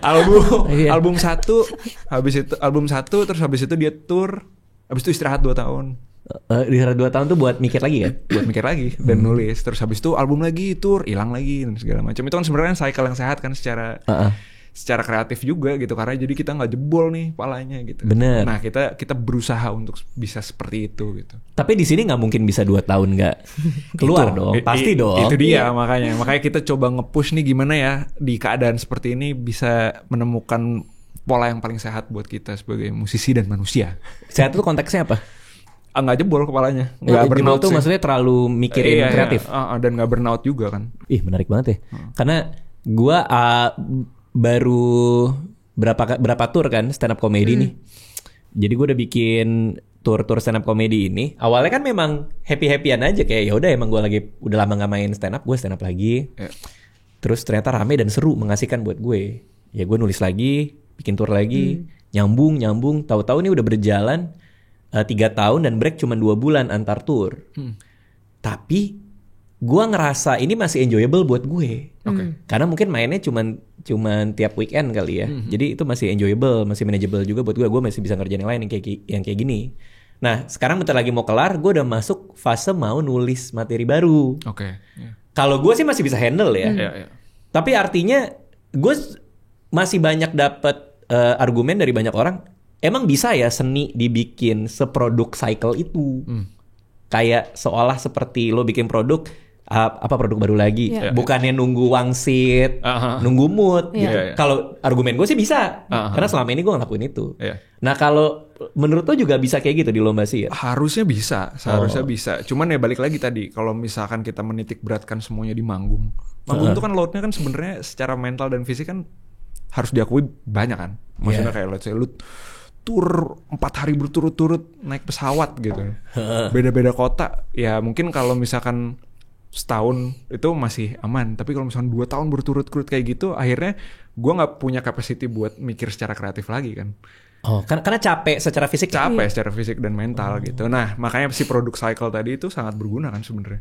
Album 1, terus habis itu dia tour, habis itu istirahat 2 tahun. Di 2 tahun tuh buat mikir lagi kan? Buat mikir lagi dan nulis, terus habis itu album lagi, tour, hilang lagi dan segala macam. Itu kan sebenarnya cycle yang sehat kan secara kreatif juga gitu, karena jadi kita nggak jebol nih palanya gitu. Bener. Nah kita berusaha untuk bisa seperti itu gitu. Tapi di sini nggak mungkin bisa 2 tahun nggak keluar dong, pasti dong. Itu dia makanya kita coba nge-push nih gimana ya di keadaan seperti ini bisa menemukan pola yang paling sehat buat kita sebagai musisi dan manusia. Sehat itu konteksnya apa? Nggak jebol kepalanya, nggak burnout tuh maksudnya terlalu mikirin kreatif. Dan nggak burnout juga kan. Menarik banget ya. Karena gua baru berapa tour kan stand up comedy nih. Jadi gue udah bikin tour stand up comedy ini. Awalnya kan memang happy-happyan aja, kayak ya udah emang gue lagi udah lama nggak main stand up, gue stand up lagi. Terus ternyata rame dan seru, mengasihkan buat gue. Ya gue nulis lagi, bikin tour lagi, nyambung. Tahu-tahu nih udah berjalan 3 tahun dan break cuma 2 bulan antar tour. Tapi gue ngerasa ini masih enjoyable buat gue. Karena mungkin mainnya cuman tiap weekend kali ya. Jadi itu masih enjoyable, masih manageable juga buat gue. Gue masih bisa ngerjain yang lain yang kayak gini. Nah sekarang bentar lagi mau kelar, gue udah masuk fase mau nulis materi baru. Kalau gue sih masih bisa handle ya. Tapi artinya gue masih banyak dapat argumen dari banyak orang. Emang bisa ya seni dibikin seproduk cycle itu? Kayak seolah seperti lo bikin produk, produk baru lagi, bukannya nunggu wangsit, nunggu mood gitu. Kalau argumen gue sih bisa, karena selama ini gue ngelakuin itu. Nah kalau menurut lo juga bisa kayak gitu di lomba sih ya? Harusnya bisa. Cuman ya balik lagi tadi, kalau misalkan kita menitik beratkan semuanya di manggung itu kan loadnya kan sebenarnya secara mental dan fisik kan harus diakui banyak kan. Maksudnya kayak let's say lu tur 4 hari berturut-turut naik pesawat gitu, beda-beda kota. Ya mungkin kalau misalkan setahun itu masih aman, tapi kalau misalkan 2 tahun berturut-turut kayak gitu, akhirnya gue nggak punya capacity buat mikir secara kreatif lagi kan. Karena capek secara fisik. Secara fisik dan mental gitu. Nah makanya si produk cycle tadi itu sangat berguna kan sebenarnya.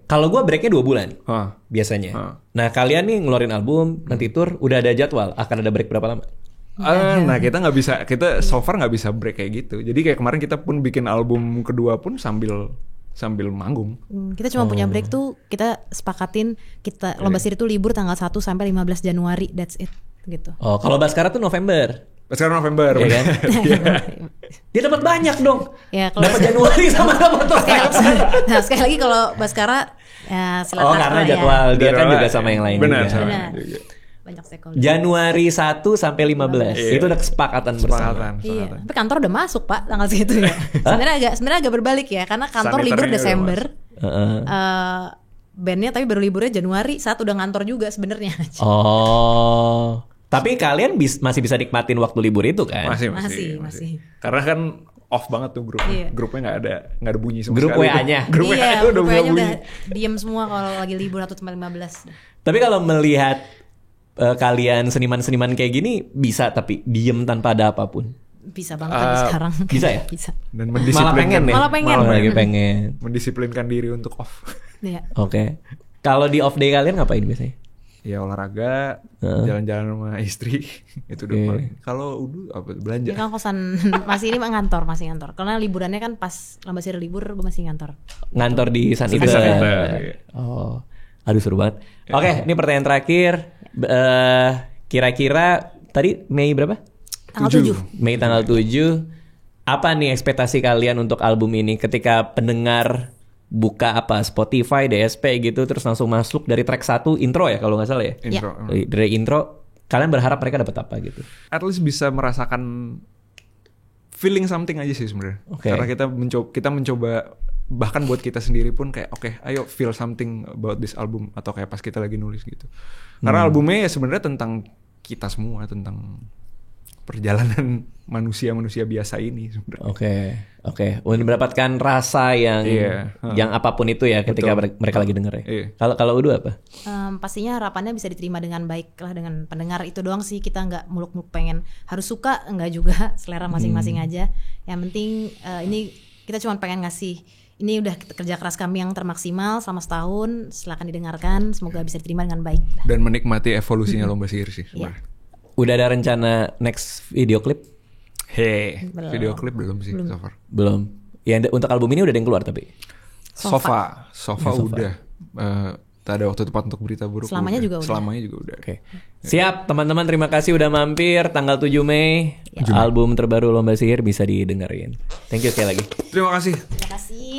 Kalau gue breaknya 2 bulan biasanya. Nah kalian nih ngeluarin album, nanti tour, udah ada jadwal, akan ada break berapa lama? Nah kita so far nggak bisa break kayak gitu. Jadi kayak kemarin kita pun bikin album kedua pun sambil manggung. Kita cuma punya break tuh, kita sepakatin kita lomba siri tuh libur tanggal 1 sampai 15 Januari, that's it gitu. Kalau Baskara tuh November. Sekarang November, ya kan? Dia dapat banyak dong. Ya, dapat Januari sama dapat Nah sekali lagi kalau Baskara ya silakan. Karena jadwal dia kan juga sama yang lain. Benar. Banyak stakeholder. Januari 1 sampai 15. Itu udah kesepakatan bersama. Iya. Tapi kantor udah masuk Pak tanggal segitu ya. Sebenarnya agak berbalik ya, karena kantor libur Desember. Bandnya tapi baru liburnya Januari, saat udah ngantor juga sebenarnya. Tapi kalian masih bisa nikmatin waktu libur itu kan? Masih. Karena kan off banget tuh grupnya. Grupnya nggak ada bunyi sama sekali. Grup WA-nya. Grup WA-nya udah diem semua kalau lagi libur 1 sampai 15. Tapi kalau melihat kalian seniman-seniman kayak gini bisa tapi diem tanpa ada apapun. Bisa banget sekarang. Bisa ya? Bisa. Dan mendisiplinkan. Malah pengen. Mendisiplinkan diri untuk off. Iya. Kalau di off day kalian ngapain biasanya? Ya olahraga, jalan-jalan sama istri, itu udah paling. Kalau belanja. Kan kosan masih ngantor. Karena liburannya kan pas lomba siri libur, gue masih ngantor. Ngantor di Sanita. Aduh seru banget. Oke, ini pertanyaan terakhir. Kira-kira tadi Mei berapa? Tanggal 7. Mei tanggal 7. Apa nih ekspektasi kalian untuk album ini ketika pendengar buka Spotify, DSP gitu, terus langsung masuk dari track 1 intro ya kalau nggak salah ya? Intro. Dari intro kalian berharap mereka dapat apa gitu? At least bisa merasakan feeling something aja sih sebenarnya. Karena kita mencoba bahkan buat kita sendiri pun kayak oke, ayo feel something about this album, atau kayak pas kita lagi nulis gitu. Karena albumnya ya sebenarnya tentang kita semua, tentang perjalanan manusia biasa ini sebenarnya. Oke. Untuk mendapatkan rasa yang apapun itu ya ketika mereka lagi denger ya. Kalau Udu apa? Pastinya harapannya bisa diterima dengan baik lah dengan pendengar, itu doang sih. Kita nggak muluk-muluk pengen harus suka, nggak juga, selera masing-masing aja. Yang penting ini kita cuma pengen ngasih, ini udah kerja keras kami yang termaksimal selama setahun, silakan didengarkan, semoga bisa diterima dengan baik. Dan menikmati evolusinya Lomba Sihir sih sebenarnya. Udah ada rencana next video klip? Video klip belum sih so far. Belum. Ya untuk album ini udah ada yang keluar tapi? Sofa udah. Tak ada waktu tepat untuk berita buruk. Selamanya juga udah. Oke. Siap teman-teman, terima kasih udah mampir. Tanggal 7 Mei album terbaru Lomba Sihir bisa didengerin. Thank you sekali lagi. Terima kasih. Terima kasih.